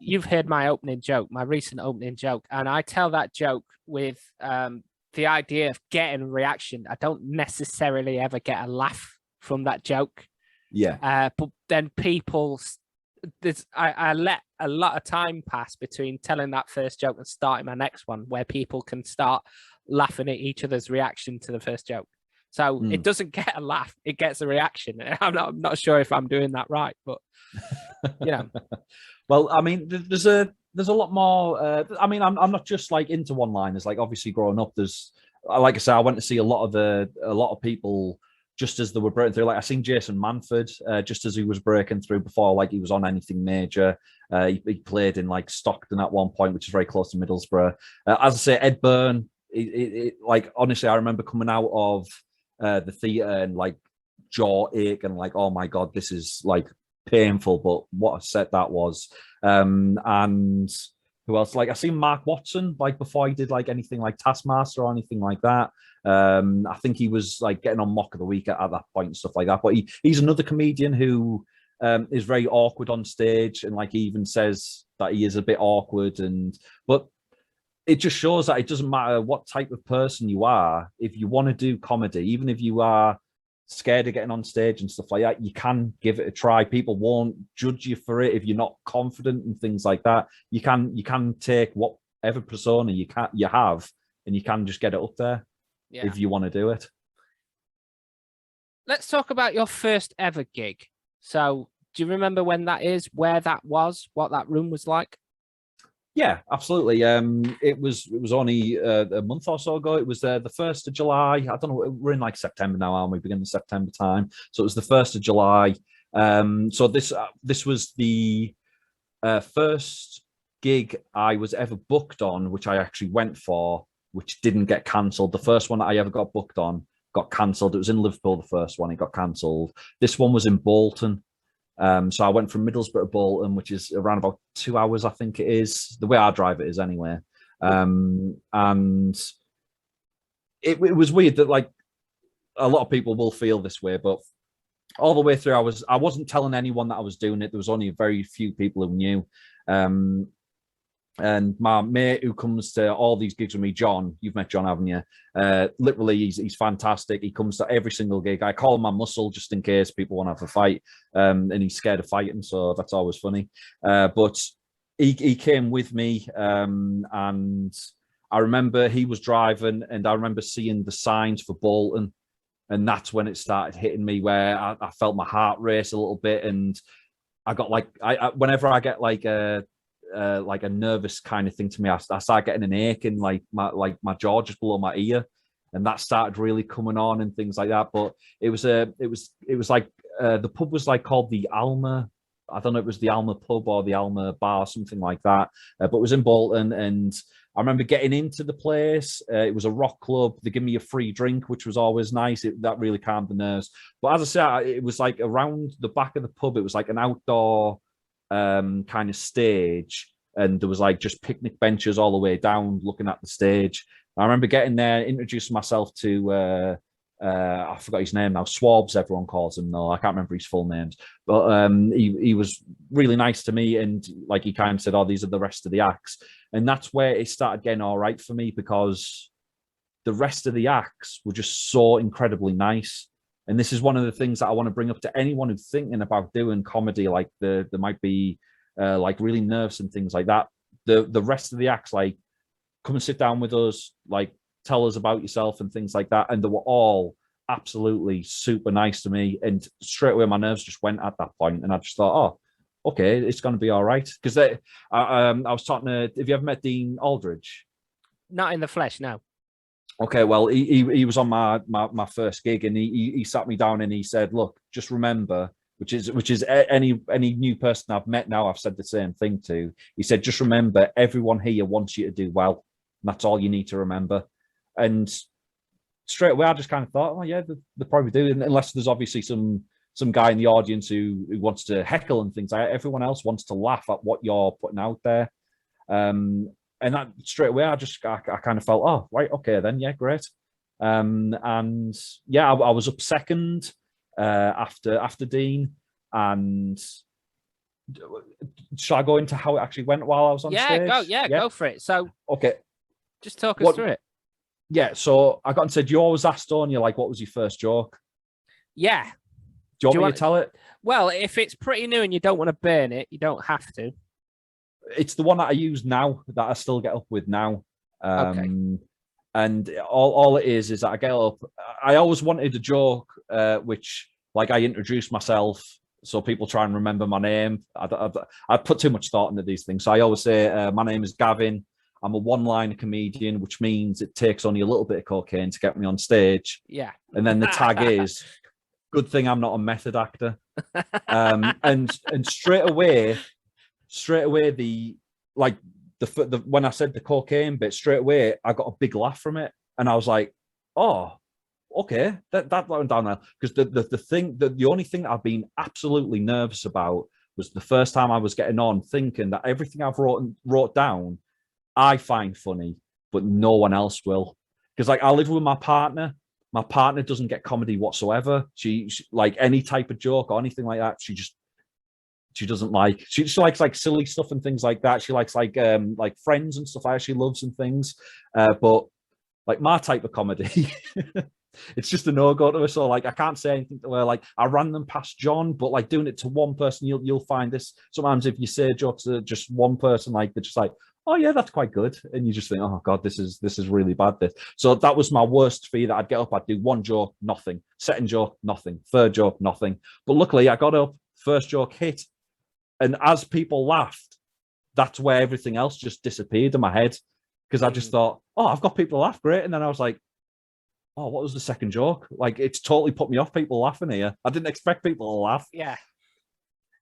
you've heard my opening joke, my recent opening joke, and I tell that joke with the idea of getting a reaction. I don't necessarily ever get a laugh from that joke. Yeah. But then I let a lot of time pass between telling that first joke and starting my next one, where people can start laughing at each other's reaction to the first joke. So it doesn't get a laugh; it gets a reaction. I'm not sure if I'm doing that right, but you know. Well, I mean, there's a lot more. I mean, I'm not just like into one-liners. Like, obviously, growing up, like I said, I went to see a lot of people just as they were breaking through. Like, I seen Jason Manford just as he was breaking through before, like, he was on anything major. He played in like Stockton at one point, which is very close to Middlesbrough. As I say, Ed Byrne. Like, honestly, I remember coming out of the theatre and like jaw ache and like, oh my god, this is like painful. But what a set that was. And who else? Like, I seen Mark Watson like before he did like anything like Taskmaster or anything like that. I think he was like getting on Mock of the Week at that point and stuff like that. But he's another comedian who is very awkward on stage, and like he even says that he is a bit awkward. But it just shows that it doesn't matter what type of person you are. If you want to do comedy, even if you are scared of getting on stage and stuff like that, you can give it a try. People won't judge you for it if you're not confident and things like that. You can take whatever persona you have and you can just get it up there if you want to do it. Let's talk about your first ever gig. So do you remember when that is, where that was, what that room was like? Yeah, absolutely. It was only a month or so ago. It was the 1st of July. I don't know. We're in like September now, aren't we? Beginning of September time. So it was the 1st of July. So this was the first gig I was ever booked on, which I actually went for, which didn't get cancelled. The first one that I ever got booked on got cancelled. It was in Liverpool. The first one, it got cancelled. This one was in Bolton. So I went from Middlesbrough to Bolton, which is around about 2 hours, I think it is. The way I drive it is anyway. And it was weird that like a lot of people will feel this way, but all the way through, I wasn't telling anyone that I was doing it. There was only very few people who knew. And my mate who comes to all these gigs with me, John, you've met John, haven't you? Literally, he's fantastic. He comes to every single gig. I call him my muscle just in case people want to have a fight. And he's scared of fighting, so that's always funny. But he came with me, and I remember he was driving, and I remember seeing the signs for Bolton, and that's when it started hitting me, where I felt my heart race a little bit, and I got like, whenever I get like a nervous kind of thing to me, I started getting an ache in like my jaw just below my ear, and that started really coming on and things like that. But it was like the pub was like called the Alma. I don't know if it was the Alma pub or the Alma bar, something like that. But it was in Bolton, and I remember getting into the place. It was a rock club. They gave me a free drink, which was always nice. That really calmed the nerves. But as I said, it was like around the back of the pub. It was like an outdoor kind of stage, and there was like just picnic benches all the way down looking at the stage. I remember getting there, introducing myself to I forgot his name now, Swabs everyone calls him. No, I can't remember his full names, but he was really nice to me, and like he kind of said, oh, these are the rest of the acts. And that's where it started getting all right for me, because the rest of the acts were just so incredibly nice. And this is one of the things that I want to bring up to anyone who's thinking about doing comedy. Like there might be like really nervous and things like that. The rest of the acts, like, come and sit down with us, like tell us about yourself and things like that. And they were all absolutely super nice to me. And straight away, my nerves just went at that point, and I just thought, oh, okay, it's going to be all right. Because I was talking to, have you ever met Dean Aldridge? Not in the flesh, no. Okay, well, he was on my first gig, and he sat me down and he said, look, just remember, which is any new person I've met now, I've said the same thing to. He said, just remember, everyone here wants you to do well. And that's all you need to remember. And straight away, I just kind of thought, oh yeah, they probably do, unless there's obviously some guy in the audience who wants to heckle and things like that. Everyone else wants to laugh at what you're putting out there. And that straight away, I kind of felt, oh, right, okay, then, yeah, great. And yeah, I was up second after Dean. And shall I go into how it actually went while I was on stage? Go for it. So, okay, just talk us through it. Yeah, so I got and said, you always asked, don't you, like, what was your first joke? Yeah. Do you want me to tell it? Well, if it's pretty new and you don't want to burn it, you don't have to. It's the one that I use now, that I still get up with now. Okay. And all it is that I get up. I always wanted a joke, which, like, I introduce myself, so people try and remember my name. I put too much thought into these things. So I always say, my name is Gavin. I'm a one-liner comedian, which means it takes only a little bit of cocaine to get me on stage. Yeah. And then the tag is, good thing I'm not a method actor. And straight away, the when I said the cocaine bit, straight away I got a big laugh from it, and I was like, oh, okay, that went down there. Because the only thing I've been absolutely nervous about was the first time I was getting on, thinking that everything I've wrote down I find funny, but no one else will. Because like I live with my partner. My partner doesn't get comedy whatsoever. She like any type of joke or anything like that. She doesn't like. She likes like silly stuff and things like that. She likes like Friends and stuff like that. She loves and things. But like my type of comedy, it's just a no-go to her. So like I can't say anything to her. Like I ran them past John, but like doing it to one person, you'll find this. Sometimes if you say jokes to just one person, like they're just like, oh yeah, that's quite good. And you just think, oh God, this is really bad. This. So that was my worst fear, that I'd get up, I'd do one joke, nothing. Second joke, nothing. Third joke, nothing. But luckily I got up, first joke hit. And as people laughed, that's where everything else just disappeared in my head. Because I just thought, oh, I've got people to laugh, great. And then I was like, oh, what was the second joke? Like, it's totally put me off people laughing here. I didn't expect people to laugh. Yeah.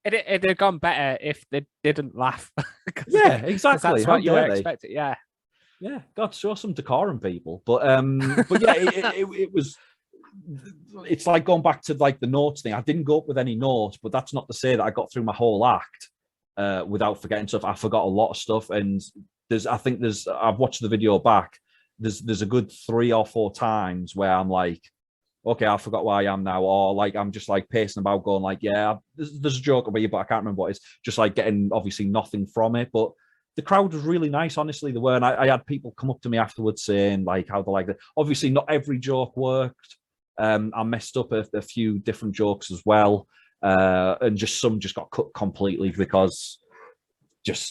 It'd have gone better if they didn't laugh. Yeah, exactly. That's what you were expecting. Yeah. Yeah, God, show some decorum, people. But yeah, it was. It's like going back to like the notes thing. I didn't go up with any notes, but that's not to say that I got through my whole act without forgetting stuff. I forgot a lot of stuff, and I've watched the video back. There's a good 3 or 4 times where I'm like, okay, I forgot where I am now, or like I'm just like pacing about, going like, yeah, there's a joke about you, but I can't remember what it is. Just like getting obviously nothing from it, but the crowd was really nice, honestly. They were, and I had people come up to me afterwards saying like how they liked it. Obviously, not every joke worked. I messed up a few different jokes as well, and just some just got cut completely because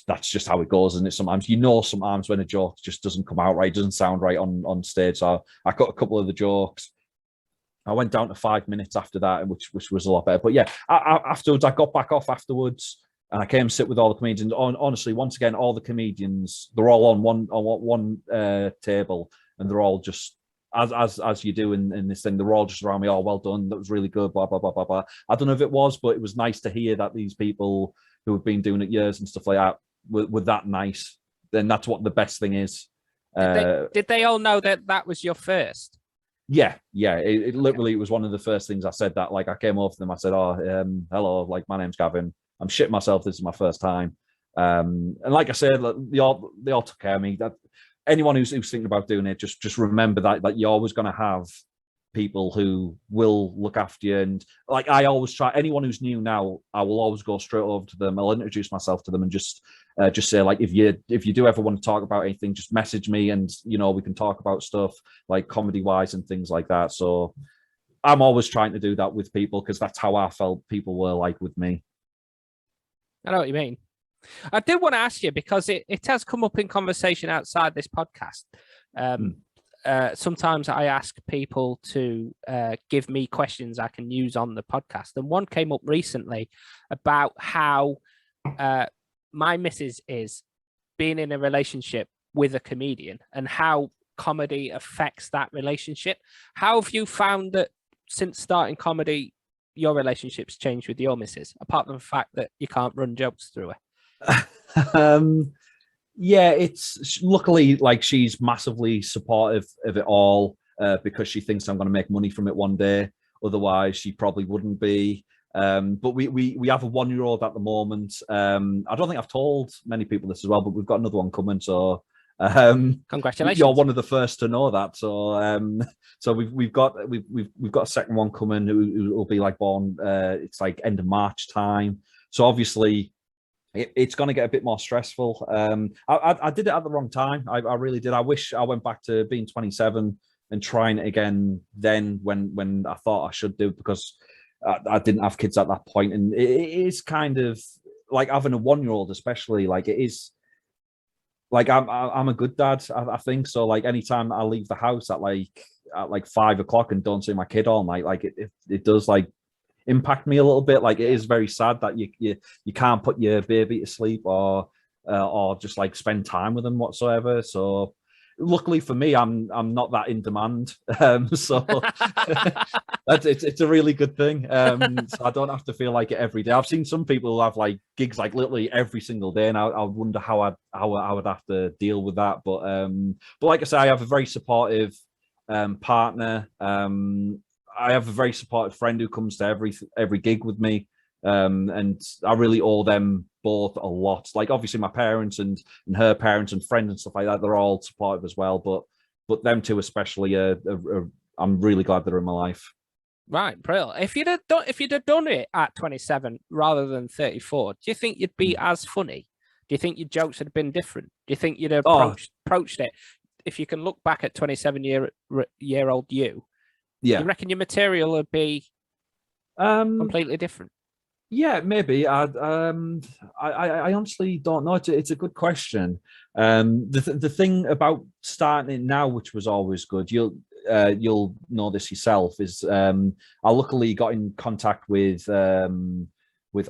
that's just how it goes, isn't it? Sometimes sometimes when a joke just doesn't come out right, doesn't sound right on stage. So I cut a couple of the jokes. I went down to 5 minutes after that, which was a lot better. But yeah, afterwards I got back off afterwards, and I came and sit with all the comedians. Honestly, once again, all the comedians, they're all on one table, and they're all just as you do in this thing. They're all just around me. Oh, well done. That was really good. Blah blah blah blah blah. I don't know if it was, but it was nice to hear that these people who have been doing it years and stuff like that were that nice. Then that's what the best thing is. Did they all know that was your first? Yeah. It literally it was one of the first things I said. That like I came over to them. I said, "Oh, hello. Like my name's Gavin. I'm shitting myself. This is my first time." And like I said, they all took care of me. That anyone who's thinking about doing it, just remember that you're always going to have people who will look after you. And like I always try, anyone who's new now, I will always go straight over to them. I'll introduce myself to them and just say like, if you do ever want to talk about anything, just message me, and we can talk about stuff like comedy wise and things like that. So I'm always trying to do that with people, because that's how I felt people were like with me. I know what you mean. I did want to ask you, because it has come up in conversation outside this podcast. Sometimes I ask people to give me questions I can use on the podcast. And one came up recently about how my missus is being in a relationship with a comedian and how comedy affects that relationship. How have you found that since starting comedy, your relationship's changed with your missus, apart from the fact that you can't run jokes through her? Yeah, it's luckily like she's massively supportive of it all, because she thinks I'm going to make money from it one day. Otherwise, she probably wouldn't be. But we have a 1-year-old at the moment. I don't think I've told many people this as well, but we've got another one coming. So congratulations! You're one of the first to know that. So we've got a second one coming who will be like born. It's like end of March time. So obviously, it's going to get a bit more stressful. I did it at the wrong time. I really did. I wish I went back to being 27 and trying it again then when I thought I should do, because I didn't have kids at that point. And it is kind of like having a 1-year-old, especially, like it is like I'm a good dad, I think. So like anytime I leave the house at like 5 o'clock and don't see my kid all night, like it does like impact me a little bit. Like it is very sad that you can't put your baby to sleep or just like spend time with them whatsoever. So luckily for me, I'm not that in demand. So it's a really good thing. So I don't have to feel like it every day. I've seen some people who have like gigs like literally every single day, and I wonder how I would have to deal with that. But like I say, I have a very supportive partner. I have a very supportive friend who comes to every gig with me, and I really owe them both a lot. Like obviously my parents and her parents and friends and stuff like that, they're all supportive as well. But them two especially, I'm really glad they're in my life. Right, brilliant. If you'd have done it at 27 rather than 34, do you think you'd be as funny? Do you think your jokes would have been different? Do you think you'd have approached it? If you can look back at 27-year-old you, yeah, you reckon your material would be completely different? Yeah, maybe. I honestly don't know. It's a good question. The thing about starting it now, which was always good, you'll know this yourself, is I luckily got in contact with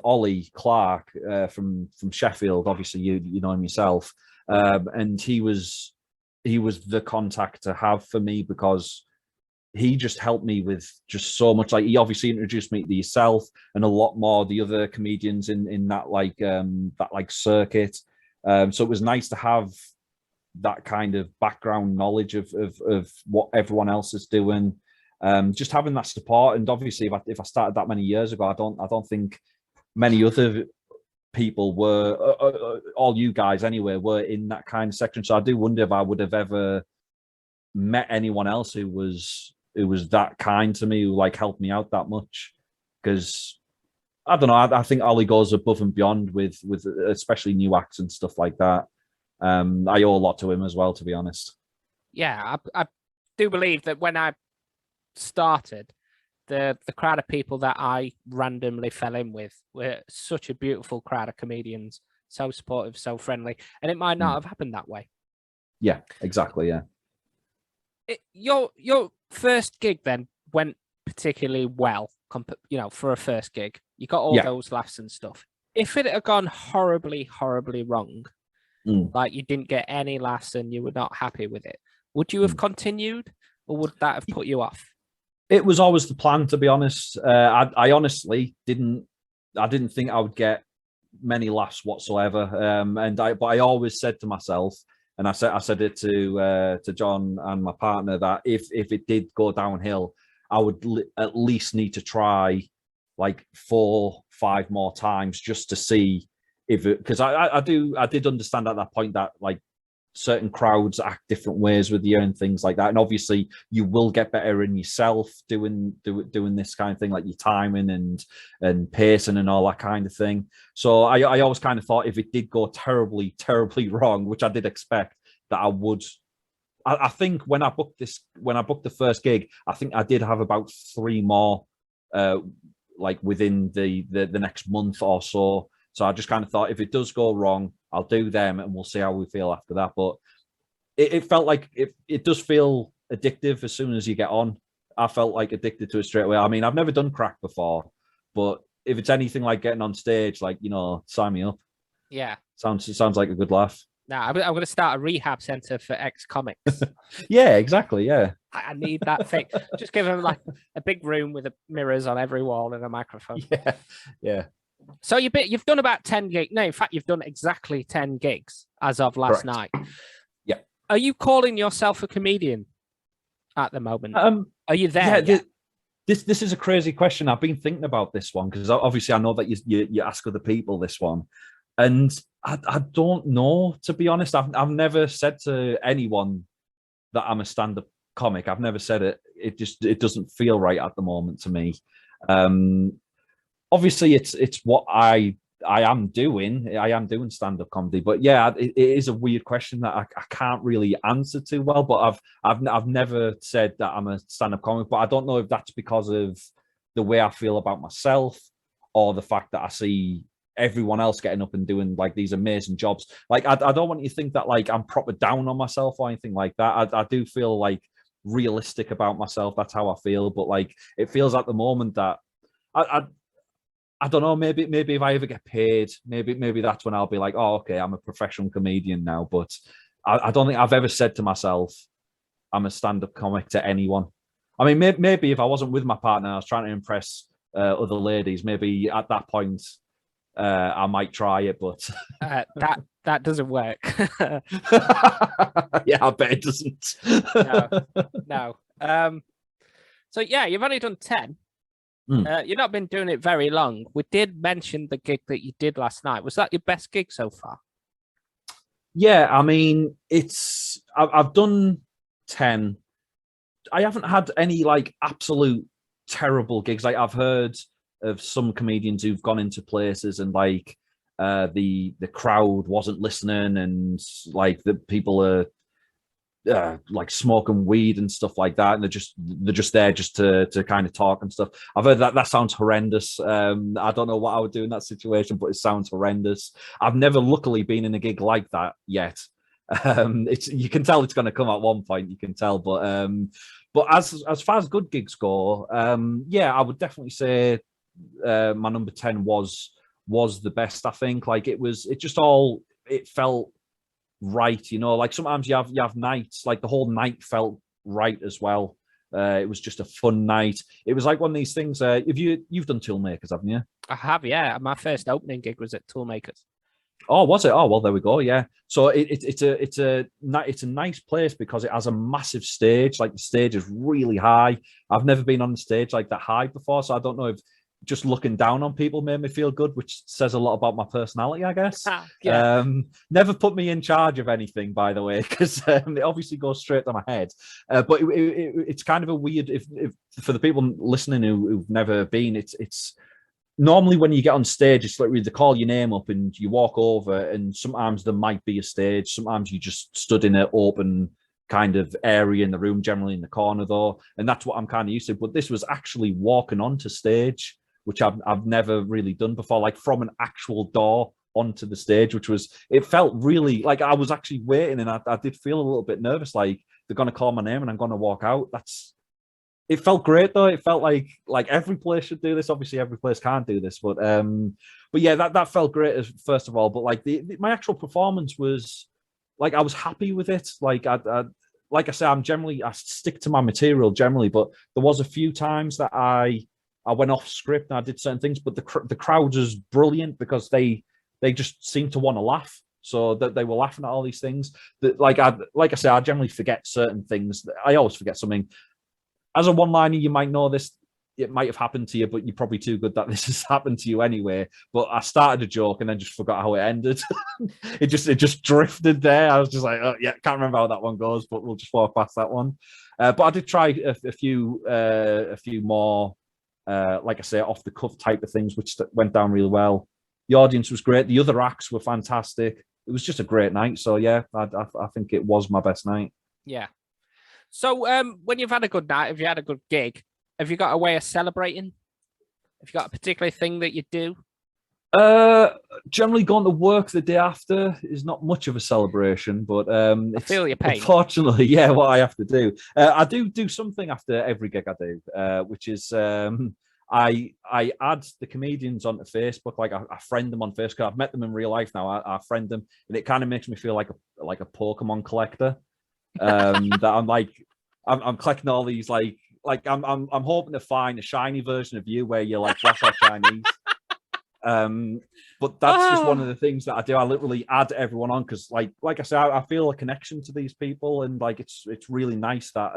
Ollie Clark from Sheffield. Obviously, you know him yourself, and he was the contact to have for me because he just helped me with just so much. Like he obviously introduced me to yourself and a lot more the other comedians in that like circuit. So it was nice to have that kind of background knowledge of what everyone else is doing. Just having that support, and obviously if I started that many years ago, I don't think many other people were, all you guys anyway, were in that kind of section. So I do wonder if I would have ever met anyone else who was that kind to me, who like helped me out that much. Because I don't know, I think Ollie goes above and beyond with especially new acts and stuff like that. I owe a lot to him as well, to be honest. Yeah, I do believe that when I started, the crowd of people that I randomly fell in with were such a beautiful crowd of comedians, so supportive, so friendly, and it might not have happened that way. Yeah, exactly. Yeah. Your first gig then went particularly well, for a first gig. You got all those laughs and stuff. If it had gone horribly, horribly wrong, like you didn't get any laughs and you were not happy with it, would you have continued, or would that have put you off? It was always the plan, to be honest. I honestly didn't. I didn't think I would get many laughs whatsoever. But I always said to myself, and I said it to John and my partner, that if it did go downhill, I would at least need to try like 4-5 more times just to see if it, because I did understand at that point that like certain crowds act different ways with you and things like that, and obviously you will get better in yourself doing this kind of thing, like your timing and pacing and all that kind of thing. So I always kind of thought if it did go terribly wrong, which I did expect, that I would. I think when I booked the first gig, I think I did have about 3 more like within the next month or so. So I just kind of thought if it does go wrong, I'll do them and we'll see how we feel after that. But it felt like it does feel addictive as soon as you get on. I felt like addicted to it straight away. I mean, I've never done crack before, but if it's anything like getting on stage, like, sign me up. Yeah. Sounds like a good laugh. No, I'm going to start a rehab center for ex-comics. Yeah, exactly. Yeah. I need that thing. Just give them like a big room with mirrors on every wall and a microphone. Yeah. Yeah. So you've done about 10 gigs. No, in fact, you've done exactly 10 gigs as of last night. Yeah. Are you calling yourself a comedian at the moment? Are you there? Yeah. This is a crazy question. I've been thinking about this one because obviously I know that you ask other people this one, and I don't know, to be honest. I've never said to anyone that I'm a stand-up comic. I've never said it. It doesn't feel right at the moment to me. Obviously it's what I am doing. I am doing stand-up comedy, but yeah, it is a weird question that I can't really answer too well. But I've never said that I'm a stand-up comic, but I don't know if that's because of the way I feel about myself or the fact that I see everyone else getting up and doing like these amazing jobs. Like I don't want you to think that like I'm proper down on myself or anything like that. I do feel like realistic about myself. That's how I feel. But like it feels at the moment that I don't know. Maybe if I ever get paid, maybe that's when I'll be like, oh, okay, I'm a professional comedian now. But I don't think I've ever said to myself, I'm a stand-up comic to anyone. I mean, maybe if I wasn't with my partner, I was trying to impress other ladies. Maybe at that point, I might try it. But that doesn't work. Yeah, I bet it doesn't. No. So yeah, you've only done 10. You've not been doing it very long. We did mention the gig that you did last night. Was that your best gig so far? Yeah, I mean, I've done 10. I haven't had any like absolute terrible gigs. Like I've heard of some comedians who've gone into places and like the crowd wasn't listening and like the people are like smoking weed and stuff like that, and they're just there just to kind of talk and stuff. I've heard that sounds horrendous. I don't know what I would do in that situation, but it sounds horrendous. I've never luckily been in a gig like that yet. It's, you can tell it's going to come at one point, you can tell, but as far as good gigs go, yeah, I would definitely say my number 10 was the best. I think like it felt right, you know, like sometimes you have nights, like the whole night felt right as well. It was just a fun night. It was like one of these things. You've done Toolmakers, haven't you? I have, yeah. My first opening gig was at Toolmakers. Oh, was it? Oh, well, there we go. Yeah. So it's a nice place because it has a massive stage. Like the stage is really high. I've never been on the stage like that high before, so I don't know if just looking down on people made me feel good, which says a lot about my personality, I guess. Yeah. Never put me in charge of anything, by the way, because it obviously goes straight to my head. But it's kind of a weird, if for the people listening who've never been, it's normally when you get on stage, it's like they call your name up and you walk over, and sometimes there might be a stage. Sometimes you just stood in an open kind of area in the room, generally in the corner though, and that's what I'm kind of used to. But this was actually walking onto stage, which I've never really done before, like from an actual door onto the stage, it felt really like I was actually waiting, and I did feel a little bit nervous, like they're going to call my name and I'm going to walk out. It felt great though. It felt like every place should do this. Obviously, every place can't do this, but yeah, that felt great as first of all. But like my actual performance was like I was happy with it. Like like I say, I stick to my material generally, but there was a few times that I went off script and I did certain things, but the crowd was brilliant because they just seemed to want to laugh. So that they were laughing at all these things. That like I say, I generally forget certain things. I always forget something. As a one-liner, you might know this. It might have happened to you, but you're probably too good that this has happened to you anyway. But I started a joke and then just forgot how it ended. it just drifted there. I was just like, oh, yeah, can't remember how that one goes, but we'll just walk past that one. But I did try a few more, like I say, off the cuff type of things, which went down really well. The audience was great. The other acts were fantastic. It was just a great night. So yeah, I think it was my best night. Yeah. So when you've had a good night, if you had a good gig, have you got a way of celebrating? Have you got a particular thing that you do? Generally going to work the day after is not much of a celebration, but I feel your pain. Unfortunately, yeah, what I have to do. I do something after every gig I do, which is I add the comedians onto Facebook. Like I friend them on Facebook. I've met them in real life now. I friend them, and it kind of makes me feel like a Pokemon collector. That I'm collecting all these like I'm hoping to find a shiny version of you where you're like black or Chinese. But that's just one of the things that I do. I literally add everyone on because like I say, I feel a connection to these people, and like it's really nice that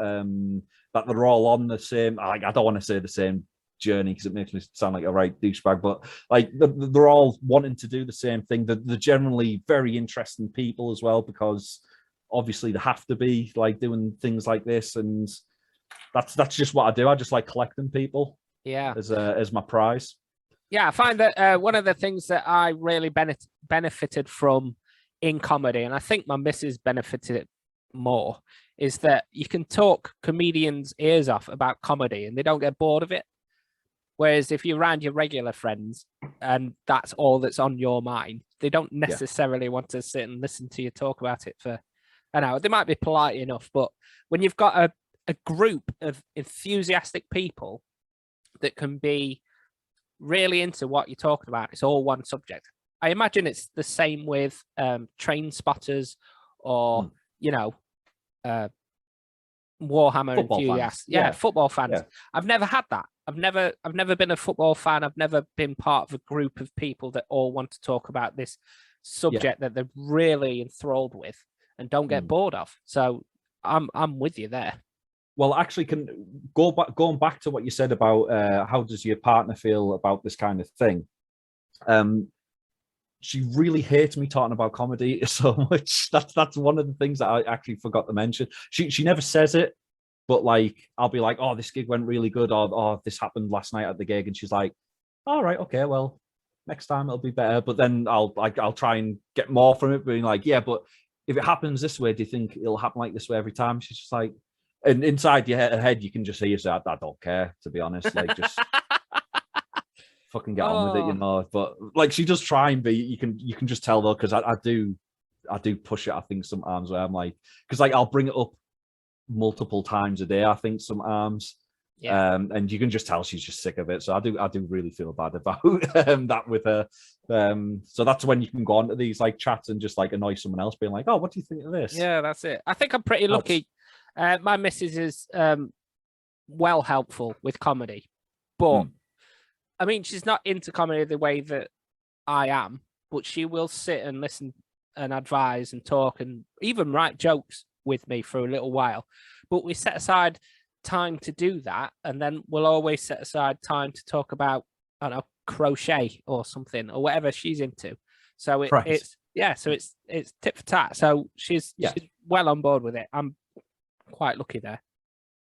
that they're all on the same. Like I don't want to say the same journey because it makes me sound like a right douchebag, but like they're all wanting to do the same thing. They're generally very interesting people as well, because obviously they have to be like doing things like this, and that's just what I do. I just like collecting people, yeah, as my prize. Yeah, I find that one of the things that I really benefited from in comedy, and I think my missus benefited more, is that you can talk comedians' ears off about comedy and they don't get bored of it. Whereas if you're around your regular friends and that's all that's on your mind, they don't necessarily want to sit and listen to you talk about it for an hour. They might be polite enough, but when you've got a group of enthusiastic people that can be really into what you're talking about, it's all one subject. I imagine it's the same with train spotters or, you know, Warhammer football enthusiasts. Fans. Yeah, football fans. Yeah. I've never had that. I've never been a football fan. I've never been part of a group of people that all want to talk about this subject that they're really enthralled with and don't get bored of. So I'm with you there. Well, actually, going back to what you said about how does your partner feel about this kind of thing? She really hates me talking about comedy so much. That's one of the things that I actually forgot to mention. She never says it, but like I'll be like, "Oh, this gig went really good," or "Oh, this happened last night at the gig," and she's like, "All right, okay, well, next time it'll be better." But then I'll try and get more from it, being like, "Yeah, but if it happens this way, do you think it'll happen like this way every time? She's just like, and inside your head, you can just hear you say, I don't care, to be honest. Like, just fucking get on with it, you know. But like, she does try and be. You can just tell though, because I do push it. I think sometimes where I'm like, because like I'll bring it up multiple times a day. I think sometimes. Yeah. And you can just tell she's just sick of it. So I do really feel bad about that with her. So that's when you can go on to these like chats and just like annoy someone else, being like, "Oh, what do you think of this?" Yeah, that's it. I think I'm pretty lucky. My missus is well helpful with comedy, but I mean, she's not into comedy the way that I am, but she will sit and listen and advise and talk and even write jokes with me for a little while. But we set aside time to do that, and then we'll always set aside time to talk about, I don't know, crochet or something or whatever she's into. So it's tit for tat. So she's well on board with it. I'm quite lucky there.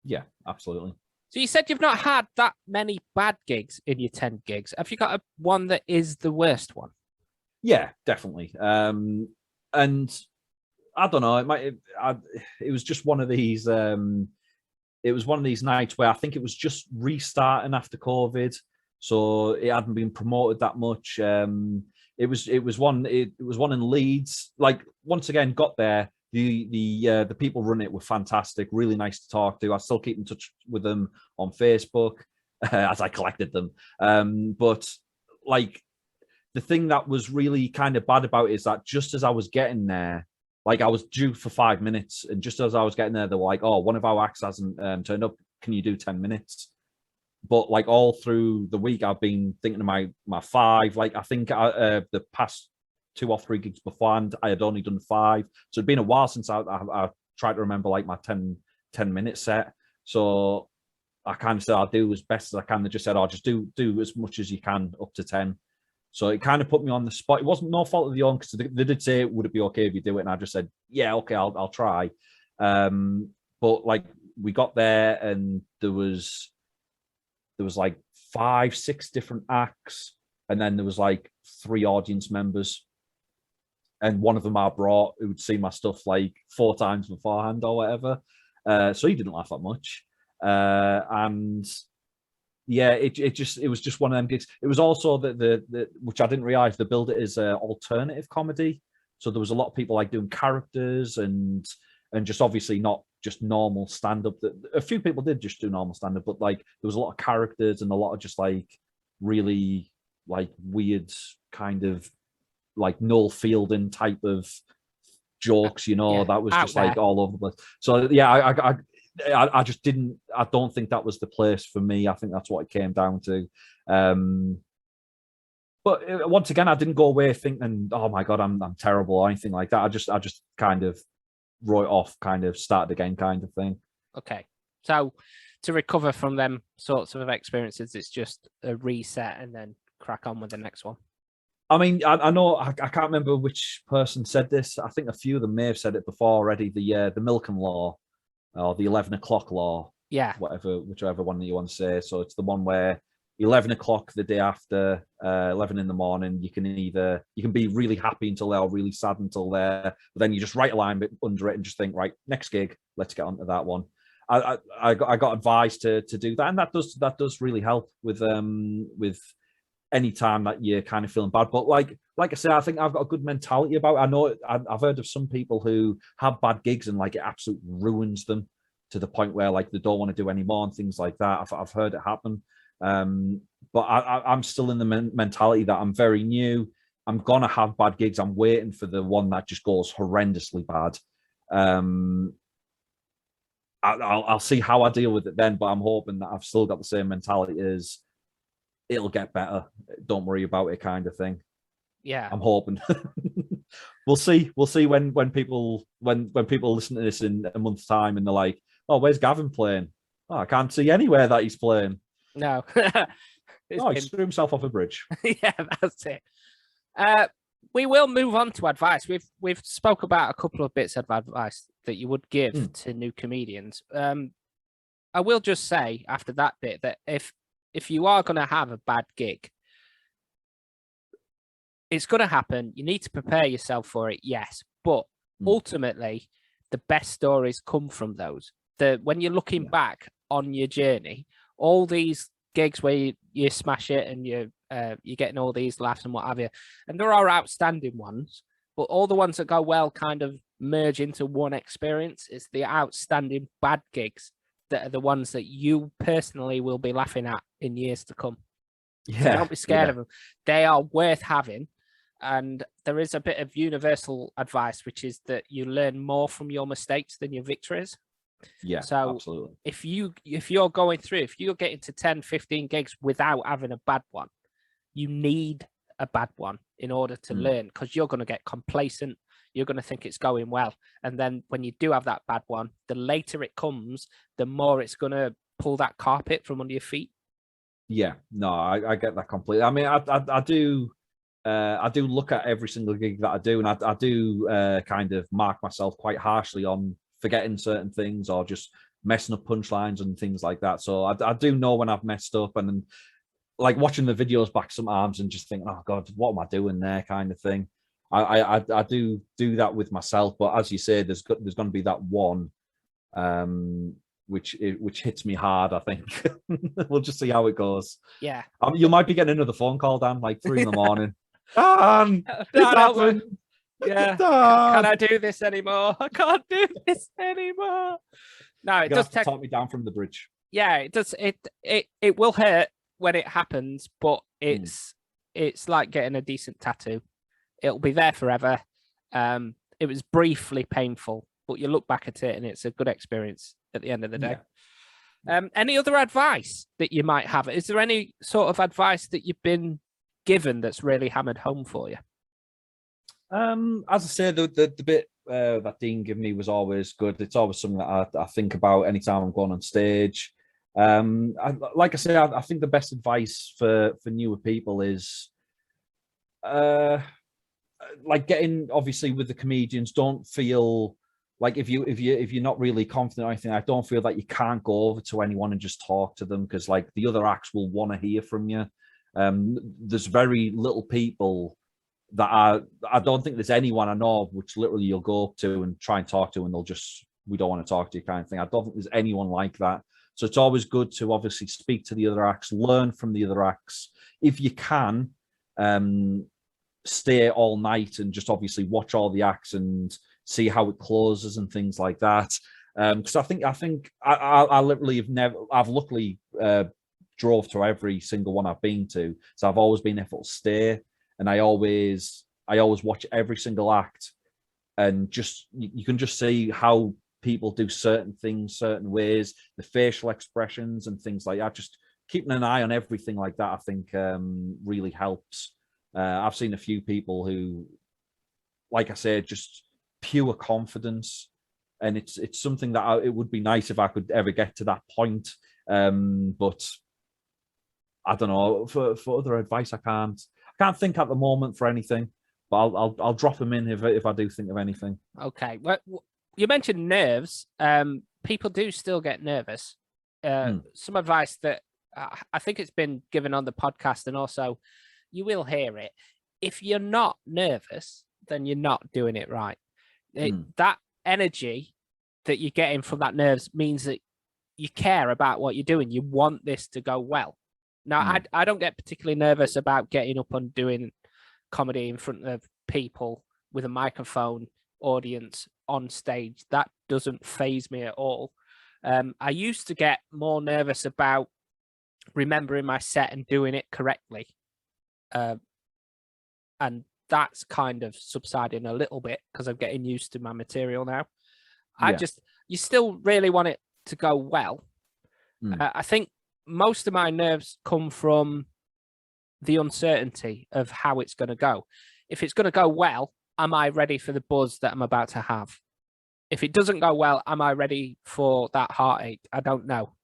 Yeah, absolutely. So you said you've not had that many bad gigs in your 10 gigs. Have you got one that is the worst one? Yeah, definitely. And I don't know. It was just one of these. It was one of these nights where I think it was just restarting after COVID, so it hadn't been promoted that much. It was one in Leeds. Like, once again, got there. The people running it were fantastic, really nice to talk to. I still keep in touch with them on Facebook as I collected them. But like, the thing that was really kind of bad about it is that just as I was getting there, like I was due for 5 minutes, and just as I was getting there, they were like, "Oh, one of our acts hasn't turned up. Can you do 10 minutes?" But like all through the week, I've been thinking of my 5. Like, I think the past 2 or 3 gigs beforehand, I had only done 5. So it'd been a while since I tried to remember like my 10-minute set. So I kind of said I'll do as best as I can. They just said, "Oh, just do as much as you can up to 10." So it kind of put me on the spot. It wasn't no fault of your own, because they did say, "Would it be okay if you do it?" And I just said, "Yeah, okay, I'll try." But like, we got there and there was like 5, 6 different acts, and then there was like 3 audience members, and one of them I brought, who'd seen my stuff like 4 times beforehand or whatever. So he didn't laugh that much, and yeah, it was just one of them gigs. It was also the which I didn't realize, they build it as alternative comedy. So there was a lot of people like doing characters and just obviously not just normal stand up. A few people did just do normal stand up, but like there was a lot of characters and a lot of just like really like weird kind of like Noel Fielding type of jokes, you know, that was just like all over the place. So yeah, I just didn't. I don't think that was the place for me. I think that's what it came down to. But once again, I didn't go away thinking, "Oh my god, I'm terrible" or anything like that. I just kind of wrote it off, kind of started again, kind of thing. Okay, so to recover from them sorts of experiences, it's just a reset and then crack on with the next one. I mean, I know I can't remember which person said this. I think a few of them may have said it before already. The Milken law, or the 11 o'clock law, whichever one that you want to say. So it's the one where 11 o'clock the day after, 11 in the morning, you can be really happy until there, or really sad until there, but then you just write a line under it and just think, right, next gig, let's get onto that one. I got advice to do that, and that does really help with any time that you're kind of feeling bad. But like I say, I think I've got a good mentality about it. I know I've heard of some people who have bad gigs and like it absolutely ruins them to the point where like they don't want to do any more and things like that. I've heard it happen. But I'm still in the mentality that I'm very new. I'm gonna have bad gigs. I'm waiting for the one that just goes horrendously bad. I'll see how I deal with it then, but I'm hoping that I've still got the same mentality as it'll get better. Don't worry about it, kind of thing. Yeah, I'm hoping. We'll see when people listen to this in a month's time and they're like, "Oh, where's Gavin playing? Oh, I can't see anywhere that he's playing." No. He threw himself off a bridge. Yeah, that's it. We will move on to advice. We've spoke about a couple of bits of advice that you would give to new comedians. I will just say after that bit that if you are going to have a bad gig, it's going to happen. You need to prepare yourself for it, yes. But ultimately, the best stories come from those. When you're looking back on your journey, all these gigs where you smash it and you're getting all these laughs and what have you, and there are outstanding ones, but all the ones that go well kind of merge into one experience. It's the outstanding bad gigs that are the ones that you personally will be laughing at in years to come. Yeah, so don't be scared of them. They are worth having. And there is a bit of universal advice, which is that you learn more from your mistakes than your victories. Yeah, so absolutely. If you're going through, if you're getting to 10, 15 gigs without having a bad one, you need a bad one in order to learn, because you're going to get complacent. You're going to think it's going well. And then when you do have that bad one, the later it comes, the more it's going to pull that carpet from under your feet. Yeah, no, I get that completely. I mean, I do look at every single gig that I do, and I do kind of mark myself quite harshly on forgetting certain things or just messing up punchlines and things like that. So I do know when I've messed up, and like watching the videos back sometimes and just thinking, oh God, what am I doing there, kind of thing. I do that with myself, but as you say, there's going to be that one which hits me hard, I think. We'll just see how it goes. Yeah. You might be getting another phone call, Dan, like 3 a.m. Dan, it's happened. Yeah. Dan. Can I do this anymore? I can't do this anymore. No, it does talk me down from the bridge. Yeah, it does. It will hurt when it happens, but it's like getting a decent tattoo. It'll be there forever. It was briefly painful, but you look back at it and it's a good experience at the end of the day. Any other advice that you might have? Is there any sort of advice that you've been given that's really hammered home for you? As I said, the bit that Dean gave me was always good. It's always something that I think about anytime I'm going on stage. Like I say, I think the best advice for newer people is like getting, obviously, with the comedians, don't feel like if you're not really confident or anything, I don't feel that you can't go over to anyone and just talk to them, because like the other acts will want to hear from you. There's very little people that I don't think there's anyone I know of which literally you'll go up to and try and talk to and they'll just, we don't want to talk to you, kind of thing. I don't think there's anyone like that. So it's always good to obviously speak to the other acts, learn from the other acts. If you can, stay all night and just obviously watch all the acts and see how it closes and things like that. Because I think I literally I've luckily drove to every single one I've been to, so I've always been able to stay, and I always watch every single act, and just you can just see how people do certain things certain ways, the facial expressions and things like that. Just keeping an eye on everything like that, I think, really helps. I've seen a few people who, like I said, just pure confidence, and it's something that it would be nice if I could ever get to that point. But I don't know. For other advice, I can't think at the moment for anything. But I'll drop them in if I do think of anything. Okay. Well, you mentioned nerves. People do still get nervous. Some advice that I think it's been given on the podcast, and also you will hear it. If you're not nervous, then you're not doing it right. That energy that you're getting from that nerves means that you care about what you're doing. You want this to go well. Now, I don't get particularly nervous about getting up and doing comedy in front of people with a microphone, audience, on stage. That doesn't faze me at all. I used to get more nervous about remembering my set and doing it correctly. And that's kind of subsiding a little bit because I'm getting used to my material now. You still really want it to go well. I think most of my nerves come from the uncertainty of how it's going to go. If it's going to go well, am I ready for the buzz that I'm about to have? If it doesn't go well, am I ready for that heartache? I don't know.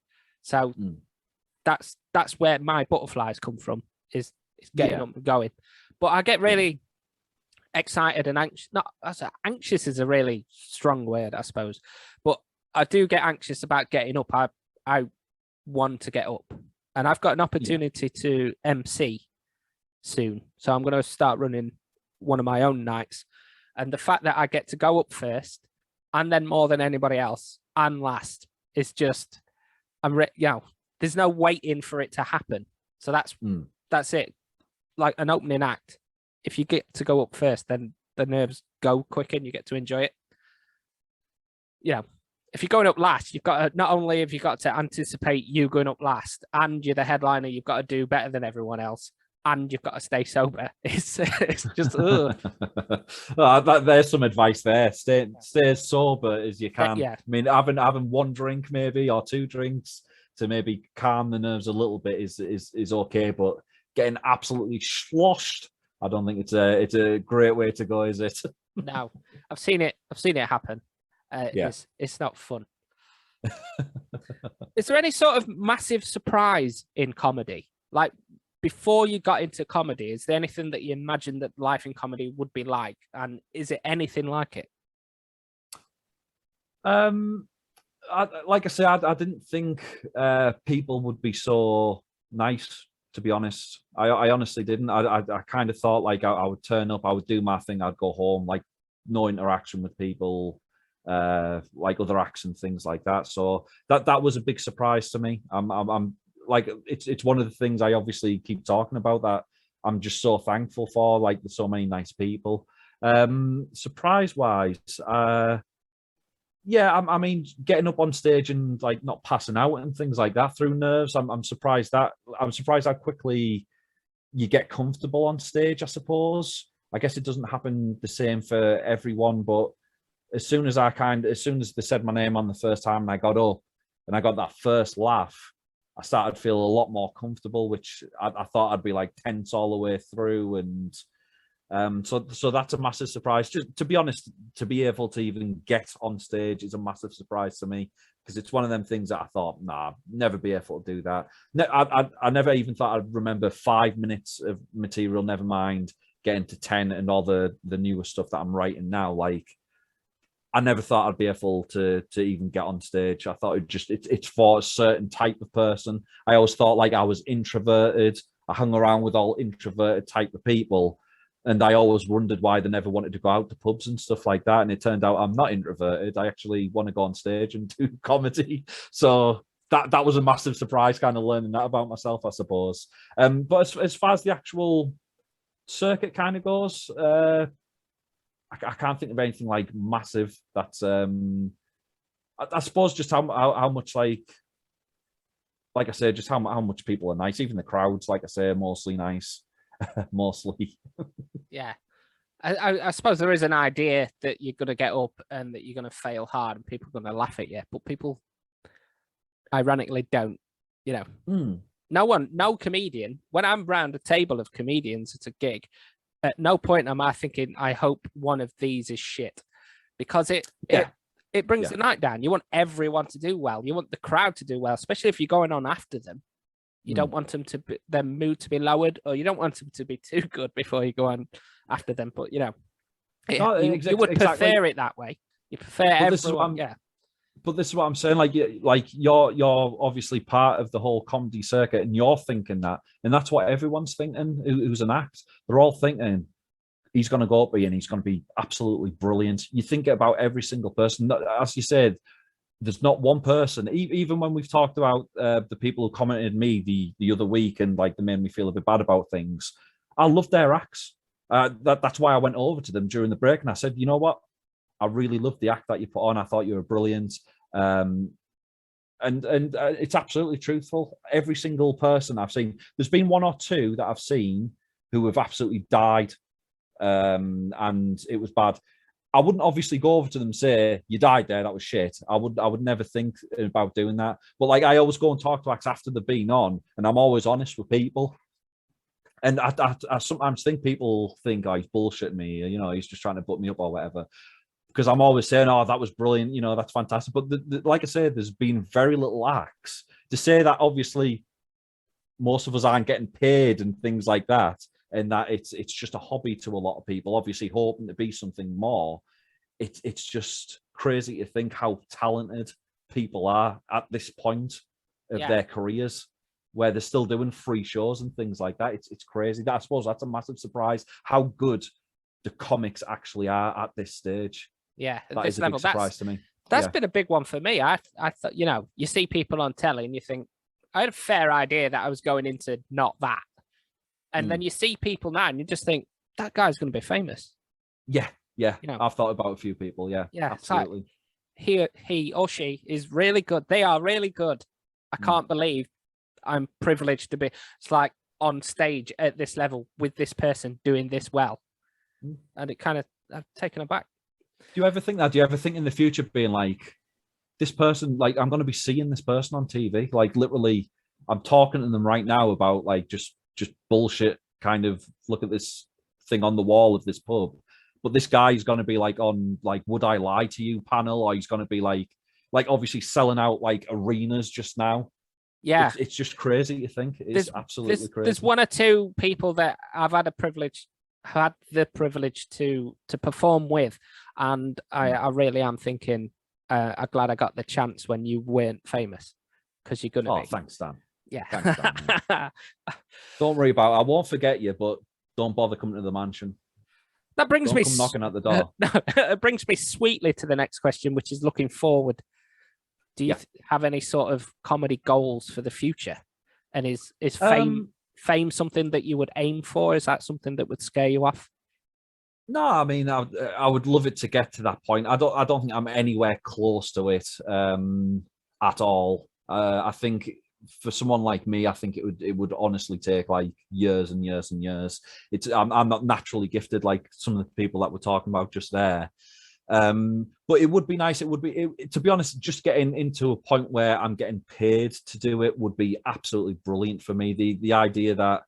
So that's where my butterflies come from, is getting up and going. But I get really excited and anxious. Anxious is a really strong word, I suppose. But I do get anxious about getting up. I want to get up. And I've got an opportunity to MC soon. So I'm going to start running one of my own nights. And the fact that I get to go up first and then more than anybody else and last is just, there's no waiting for it to happen. So that's it. Like an opening act. If you get to go up first, then the nerves go quicker and you get to enjoy it. If you're going up last, you've got to, not only have you got to anticipate you going up last and you're the headliner, you've got to do better than everyone else and you've got to stay sober. It's just, there's some advice there. Stay as sober as you can. Yeah. I mean, having one drink maybe or two drinks to maybe calm the nerves a little bit is okay, but getting absolutely sloshed, I don't think it's a great way to go, is it? No, I've seen it happen. It's not fun. Is there any sort of massive surprise in comedy? Like before you got into comedy, is there anything that you imagined that life in comedy would be like? And is it anything like it? Like I say, I didn't think people would be so nice, to be honest. I honestly didn't. I kind of thought like I would turn up, I would do my thing, I'd go home, like no interaction with people. Like other acts and things like that. So that was a big surprise to me. I'm like, it's one of the things I obviously keep talking about, that I'm just so thankful for. Like there's so many nice people. Surprise wise, I mean, getting up on stage and like not passing out and things like that through nerves. I'm surprised how quickly you get comfortable on stage. I suppose. I guess it doesn't happen the same for everyone, but as soon as they said my name on the first time and I got up and I got that first laugh, I started to feel a lot more comfortable, which I thought I'd be like tense all the way through. And so that's a massive surprise. Just to be honest, to be able to even get on stage is a massive surprise to me, because it's one of them things that I thought, nah, never be able to do that. I never even thought I'd remember 5 minutes of material, never mind getting to 10 and all the newer stuff that I'm writing now. Like, I never thought I'd be able to even get on stage. I thought it's for a certain type of person. I always thought like I was introverted. I hung around with all introverted type of people, and I always wondered why they never wanted to go out to pubs and stuff like that. And it turned out I'm not introverted. I actually want to go on stage and do comedy. So that was a massive surprise, kind of learning that about myself, I suppose. But as far as the actual circuit kind of goes, I can't think of anything like massive. That's I suppose just how much like I say, just how much people are nice. Even the crowds, like I say, are mostly nice, mostly. Yeah, I suppose there is an idea that you're going to get up and that you're going to fail hard and people are going to laugh at you, but people ironically don't. No comedian. When I'm round a table of comedians at a gig, at no point am I thinking, I hope one of these is shit, because it brings the night down. You want everyone to do well. You want the crowd to do well, especially if you're going on after them. You don't want them to their mood to be lowered, or you don't want them to be too good before you go on after them. But you would prefer it that way. You prefer everyone. But this is what I'm saying. Like you're obviously part of the whole comedy circuit, and you're thinking that, and that's what everyone's thinking. Who's an act? They're all thinking he's going to go up here and he's going to be absolutely brilliant. You think about every single person. As you said, there's not one person. Even when we've talked about the people who commented me the other week and like they made me feel a bit bad about things, I love their acts. That's why I went over to them during the break and I said, you know what? I really loved the act that you put on. I thought you were brilliant. And it's absolutely truthful. Every single person I've seen, there's been one or two that I've seen who have absolutely died. And it was bad. I wouldn't obviously go over to them and say, you died there, that was shit. I would never think about doing that. But like, I always go and talk to acts after they've been on, and I'm always honest with people. And I sometimes think people think, oh, he's bullshitting me, he's just trying to put me up or whatever. Because I'm always saying, oh, that was brilliant, that's fantastic. But like I said, there's been very little acts. To say that obviously most of us aren't getting paid and things like that, and that it's just a hobby to a lot of people, obviously hoping to be something more. It's just crazy to think how talented people are at this point of their careers, where they're still doing free shows and things like that. It's crazy. I suppose that's a massive surprise, how good the comics actually are at this stage. Yeah, at That this is a level, big surprise to me. That's Yeah. been a big one for me. I thought, you see people on telly and you think, I had a fair idea that I was going into not that. And then you see people now and you just think, that guy's going to be famous. Yeah. I've thought about a few people. Yeah, absolutely. Like, he or she is really good. They are really good. I can't believe I'm privileged to be. It's like on stage at this level with this person doing this well. And it kind of, I've taken aback. Do you ever think that? Do you ever think in the future being like, this person, like, I'm going to be seeing this person on TV? Like, literally, I'm talking to them right now about like just bullshit, kind of look at this thing on the wall of this pub. But this guy's going to be like on like Would I Lie to You panel, or he's going to be like obviously selling out like arenas just now. Yeah. It's just crazy to think. It's absolutely crazy. There's one or two people that I've had the privilege to perform with, and I really am thinking, I'm glad I got the chance when you weren't famous, because you're gonna be. Oh, thanks, Dan. Yeah. Thanks, Dan. Don't worry about it. I won't forget you, but don't bother coming to the mansion. That brings don't me come knocking at the door. It brings me sweetly to the next question, which is looking forward. Do you have any sort of comedy goals for the future? And is fame something that you would aim for? Is that something that would scare you off? No, I mean, I would love it to get to that point. I don't think I'm anywhere close to it at all. I think for someone like me, I think it would honestly take like years and years and years. I'm not naturally gifted like some of the people that we're talking about just there. But it would be nice. It would be, to be honest, just getting into a point where I'm getting paid to do it would be absolutely brilliant for me. The idea that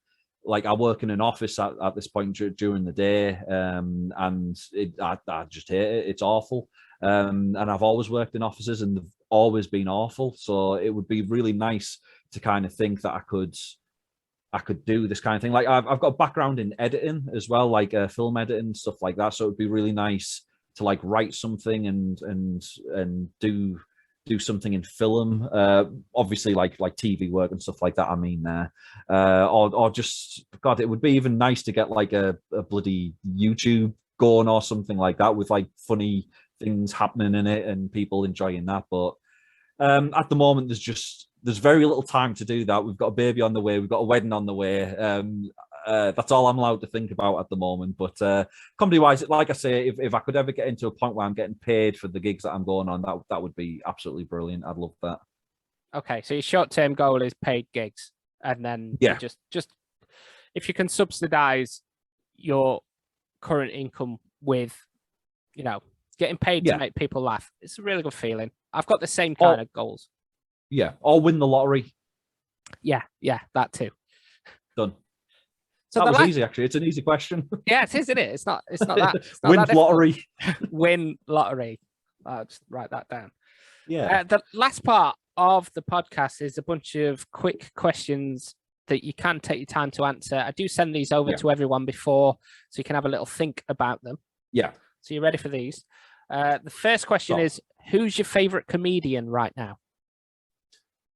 like I work in an office at this point during the day, and I just hate it. It's awful. And I've always worked in offices and they've always been awful. So it would be really nice to kind of think that I could do this kind of thing. Like I've got a background in editing as well, like film editing, stuff like that. So it'd be really nice to like write something and do something in film, obviously like TV work and stuff like that. I mean, there, or just God, it would be even nice to get like a bloody YouTube going or something like that with like funny things happening in it and people enjoying that. But at the moment, there's very little time to do that. We've got a baby on the way. We've got a wedding on the way. That's all I'm allowed to think about at the moment. But comedy-wise, like I say, if I could ever get into a point where I'm getting paid for the gigs that I'm going on, that would be absolutely brilliant. I'd love that. Okay, so your short-term goal is paid gigs, and then just if you can subsidize your current income with, getting paid to make people laugh, it's a really good feeling. I've got the same kind of goals. Yeah, or win the lottery. Yeah, that too. Done. So that was easy, actually. It's an easy question. Yeah, it is, isn't it? It's not that. It's not win that lottery. Win lottery. I'll just write that down. Yeah. The last part of the podcast is a bunch of quick questions that you can take your time to answer. I do send these over to everyone before, so you can have a little think about them. Yeah. So you're ready for these? The first question is, who's your favorite comedian right now?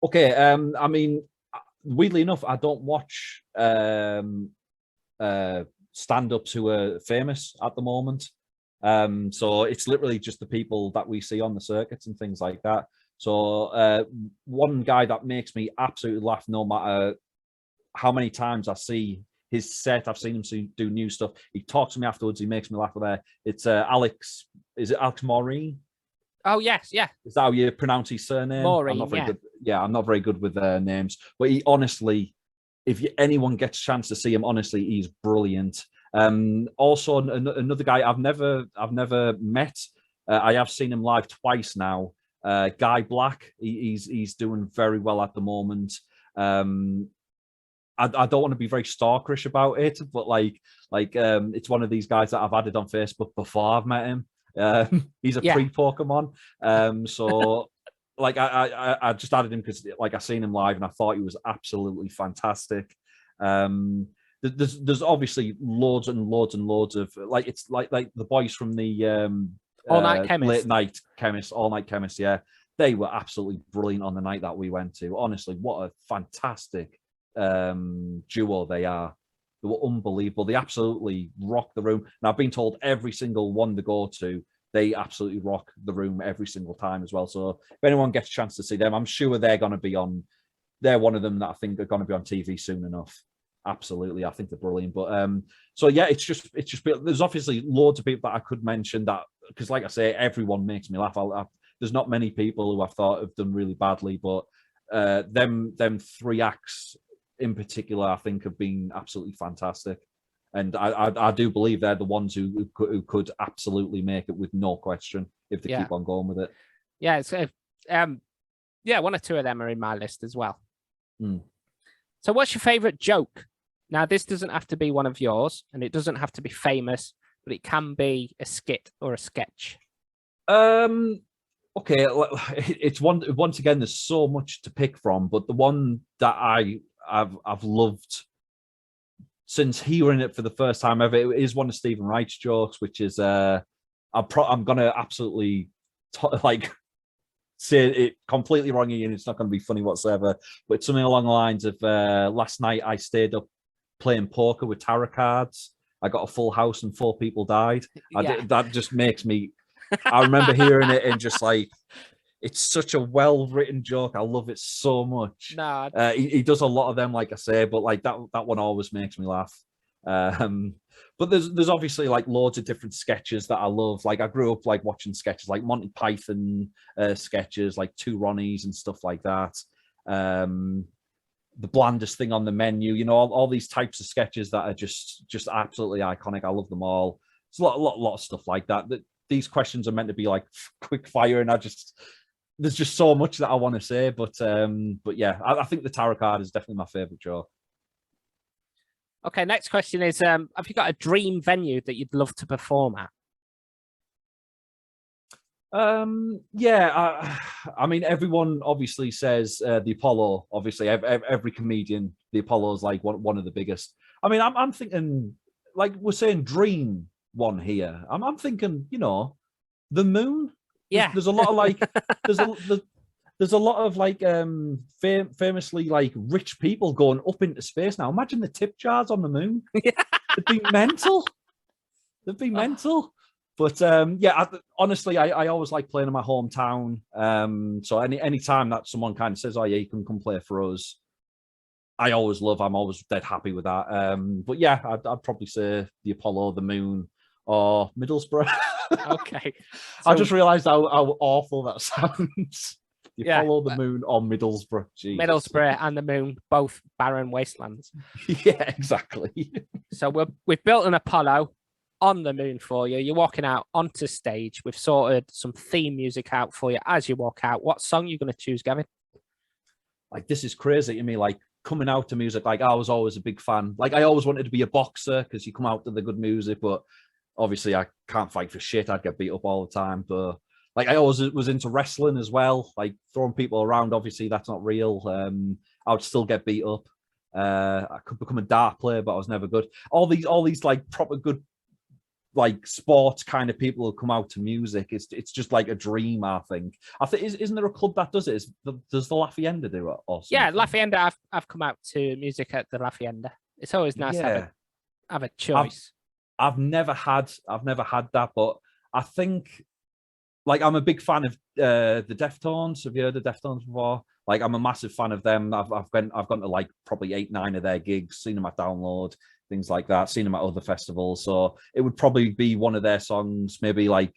Okay. I mean, weirdly enough, I don't watch stand-ups who are famous at the moment. So it's literally just the people that we see on the circuits and things like that. So one guy that makes me absolutely laugh, no matter how many times I see his set, I've seen him do new stuff. He talks to me afterwards. He makes me laugh there. It's Alex. Is it Alex Maureen? Oh, yes, yeah. Is that how you pronounce his surname? Maureen, I'm not very good. Yeah, I'm not very good with names. But he honestly, if anyone gets a chance to see him, honestly, he's brilliant. Also, another guy I've never met. I have seen him live twice now. Guy Black. He's doing very well at the moment. I don't want to be very stalkerish about it, but like it's one of these guys that I've added on Facebook before I've met him. He's a pre-Pokemon. So like I just added him because like I seen him live and I thought he was absolutely fantastic. There's obviously loads and loads and loads of like it's like the boys from the All Night Chemist. Late Night Chemist, All Night Chemist, yeah. They were absolutely brilliant on the night that we went to. Honestly, what a fantastic duo they are. They were unbelievable. They absolutely rocked the room. And I've been told every single one to go to, they absolutely rock the room every single time as well. So if anyone gets a chance to see them, I'm sure they're going to be on. They're one of them that I think are going to be on TV soon enough. Absolutely, I think they're brilliant. But so yeah, it's just there's obviously loads of people that I could mention that, because like I say, everyone makes me laugh. There's not many people who I thought have done really badly, but them three acts in particular, I think have been absolutely fantastic. And I do believe they're the ones who could absolutely make it with no question if they keep on going with it. Yeah, it's one or two of them are in my list as well. So what's your favorite joke? Now, this doesn't have to be one of yours, and it doesn't have to be famous, but it can be a skit or a sketch. Okay, it's once again, there's so much to pick from, but the one that I've loved since hearing it for the first time ever, it is one of Stephen Wright's jokes, which is I'm gonna absolutely say it completely wrong and it's not going to be funny whatsoever, but something along the lines of last night I stayed up playing poker with tarot cards. I got a full house and 4 people died. That just makes me, I remember hearing it and just like, it's such a well-written joke. I love it so much. He does a lot of them, like I say, but like that one always makes me laugh. But there's obviously like loads of different sketches that I love. Like I grew up like watching sketches like Monty Python sketches, like Two Ronnies and stuff like that. The blandest thing on the menu, you know, all these types of sketches that are just absolutely iconic. I love them all. It's a lot of stuff like that. These questions are meant to be like quick fire, and there's just so much that I want to say. But yeah, I think the tarot card is definitely my favorite joke. Okay, next question is, have you got a dream venue that you'd love to perform at? Yeah, I mean, everyone obviously says the Apollo. Obviously, every comedian, the Apollo is like one of the biggest. I mean, I'm thinking, like we're saying, dream one here. I'm thinking, you know, the moon. Yeah, there's a lot of like, there's a lot of like famously like rich people going up into space now. Imagine the tip jars on the moon. It'd be mental. It'd be mental. But yeah, honestly, I always like playing in my hometown. So any time that someone kind of says, "Oh yeah, you can come play for us," I'm always dead happy with that. But yeah, I'd probably say the Apollo, the Moon, or Middlesbrough. Okay. So, I just realised how awful that sounds. The Apollo, the Moon, or Middlesbrough. Jesus. Middlesbrough and the Moon, both barren wastelands. Yeah, exactly. So we've built an Apollo on the moon for you. You're walking out onto stage. We've sorted some theme music out for you as you walk out. What song are you going to choose, Gavin? Like, this is crazy to me. Like, coming out to music, like I was always a big fan. Like, I always wanted to be a boxer because you come out to the good music, but obviously I can't fight for shit. I'd get beat up all the time. But like, I always was into wrestling as well, like throwing people around. Obviously that's not real. I would still get beat up. I could become a dart player, but I was never good. All these like proper good like sports kind of people who come out to music. It's just like a dream. I think isn't there a club that does it? Does the La Hacienda do it? Or something? Yeah, La Hacienda. I've come out to music at the La Hacienda. It's always nice to have a choice. I've never had that, but I think like I'm a big fan of the Deftones. Have you heard of Deftones before? Like I'm a massive fan of them. I've gone to like probably 8-9 of their gigs, seen them at Download, things like that, seen them at other festivals. So it would probably be one of their songs, maybe like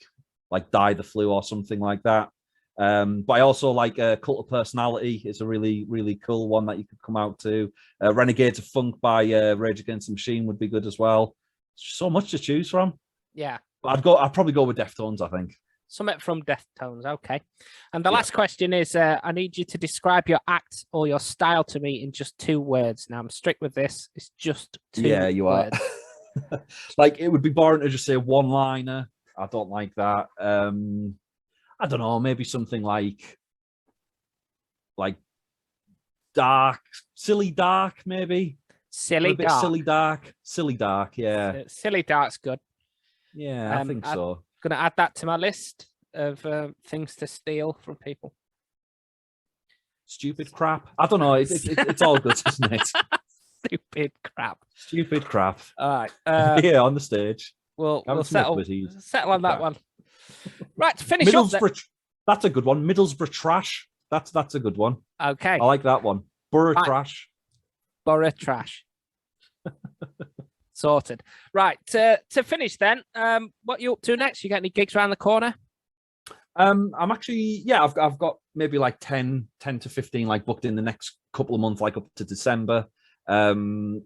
Die the Flu or something like that. But I also like Cult of Personality. It's a really, really cool one that you could come out to. Renegades of Funk by Rage Against the Machine would be good as well. So much to choose from. Yeah. I'd probably go with Deftones, I think. Something from Deftones, okay. And the last question is, I need you to describe your act or your style to me in just 2 words. Now, I'm strict with this. It's just 2 Yeah, you words. are. Like, it would be boring to just say one-liner. I don't like that. I don't know, maybe something like dark, silly dark, maybe. Silly dark. Silly dark, yeah. Silly dark's good. Yeah, I think so. Going to add that to my list of things to steal from people. Stupid crap. I don't know. It's all good, isn't it? Stupid crap. Stupid crap. All right. Yeah, on the stage. We'll settle on that one. Right, to finish Middlesbrough. That's a good one. Middlesbrough trash. That's a good one. Okay. I like that one. Borough trash. Borough trash. Sorted. Right, to finish then, what are you up to next? You got any gigs around the corner? I'm actually, I've got maybe like 10 to 15 like booked in the next couple of months, like up to December. I'm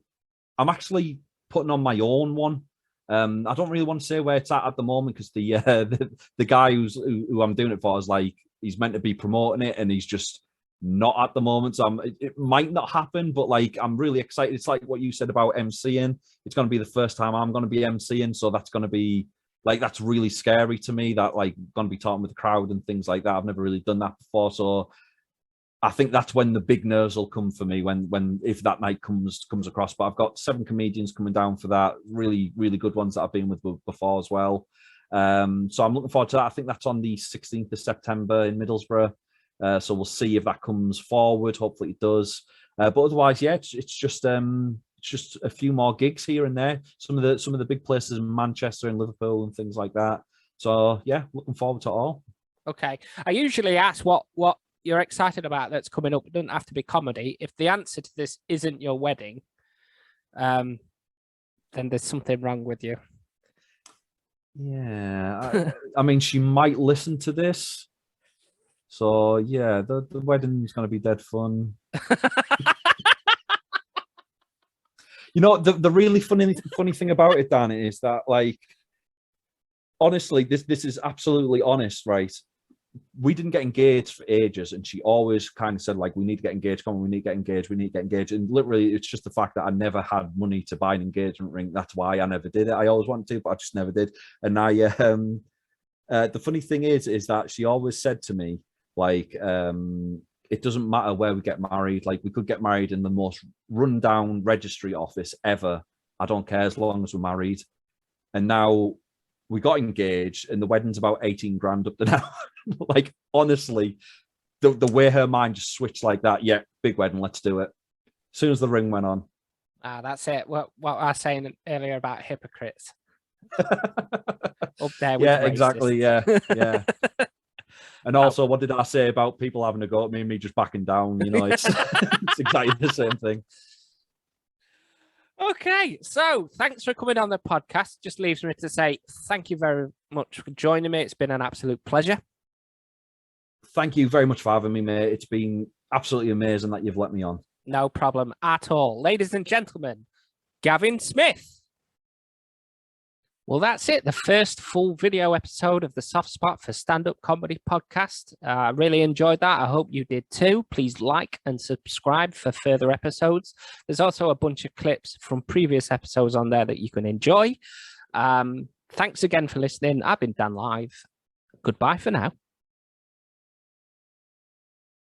actually putting on my own one. I don't really want to say where it's at the moment because the guy who I'm doing it for is like, he's meant to be promoting it and he's just not at the moment. So it might not happen, but like, I'm really excited. It's like what you said about MCing. It's going to be the first time I'm going to be MCing. So that's going to be like, that's really scary to me, that like going to be talking with the crowd and things like that. I've never really done that before. So I think that's when the big nerves will come for me, if that night comes across. But I've got 7 comedians coming down for that, really, really good ones that I've been with before as well. So I'm looking forward to that. I think that's on the 16th of September in Middlesbrough. So we'll see if that comes forward. Hopefully it does. But otherwise, yeah, it's just a few more gigs here and there. Some of the big places in Manchester and Liverpool and things like that. So yeah, looking forward to it all. Okay. I usually ask what you're excited about that's coming up. It doesn't have to be comedy. If the answer to this isn't your wedding, then there's something wrong with you. Yeah. I mean, she might listen to this. So yeah, the wedding's going to be dead fun. You know, the really funny thing about it, Dan, is that like, honestly, this is absolutely honest, right? We didn't get engaged for ages, and she always kind of said like, we need to get engaged. Come on, we need to get engaged. We need to get engaged. And literally, it's just the fact that I never had money to buy an engagement ring. That's why I never did it. I always wanted to, but I just never did. And I, the funny thing is that she always said to me, like, it doesn't matter where we get married. Like, we could get married in the most rundown registry office ever. I don't care as long as we're married. And now we got engaged, and the wedding's about 18 grand up to now. Like, honestly, the way her mind just switched like that. Yeah, big wedding, let's do it. As soon as the ring went on. That's it. What I was saying earlier about hypocrites. Up there with yeah, racist. Exactly. Yeah. And also, what did I say about people having a go at me and me just backing down? You know, it's exactly the same thing. Okay, so thanks for coming on the podcast. Just leaves me to say thank you very much for joining me. It's been an absolute pleasure. Thank you very much for having me, mate. It's been absolutely amazing that you've let me on. No problem at all. Ladies and gentlemen, Gavin Smith. Well, that's it. The first full video episode of the Soft Spot for Stand-Up Comedy podcast. I really enjoyed that. I hope you did too. Please like and subscribe for further episodes. There's also a bunch of clips from previous episodes on there that you can enjoy. Thanks again for listening. I've been Dan Live. Goodbye for now.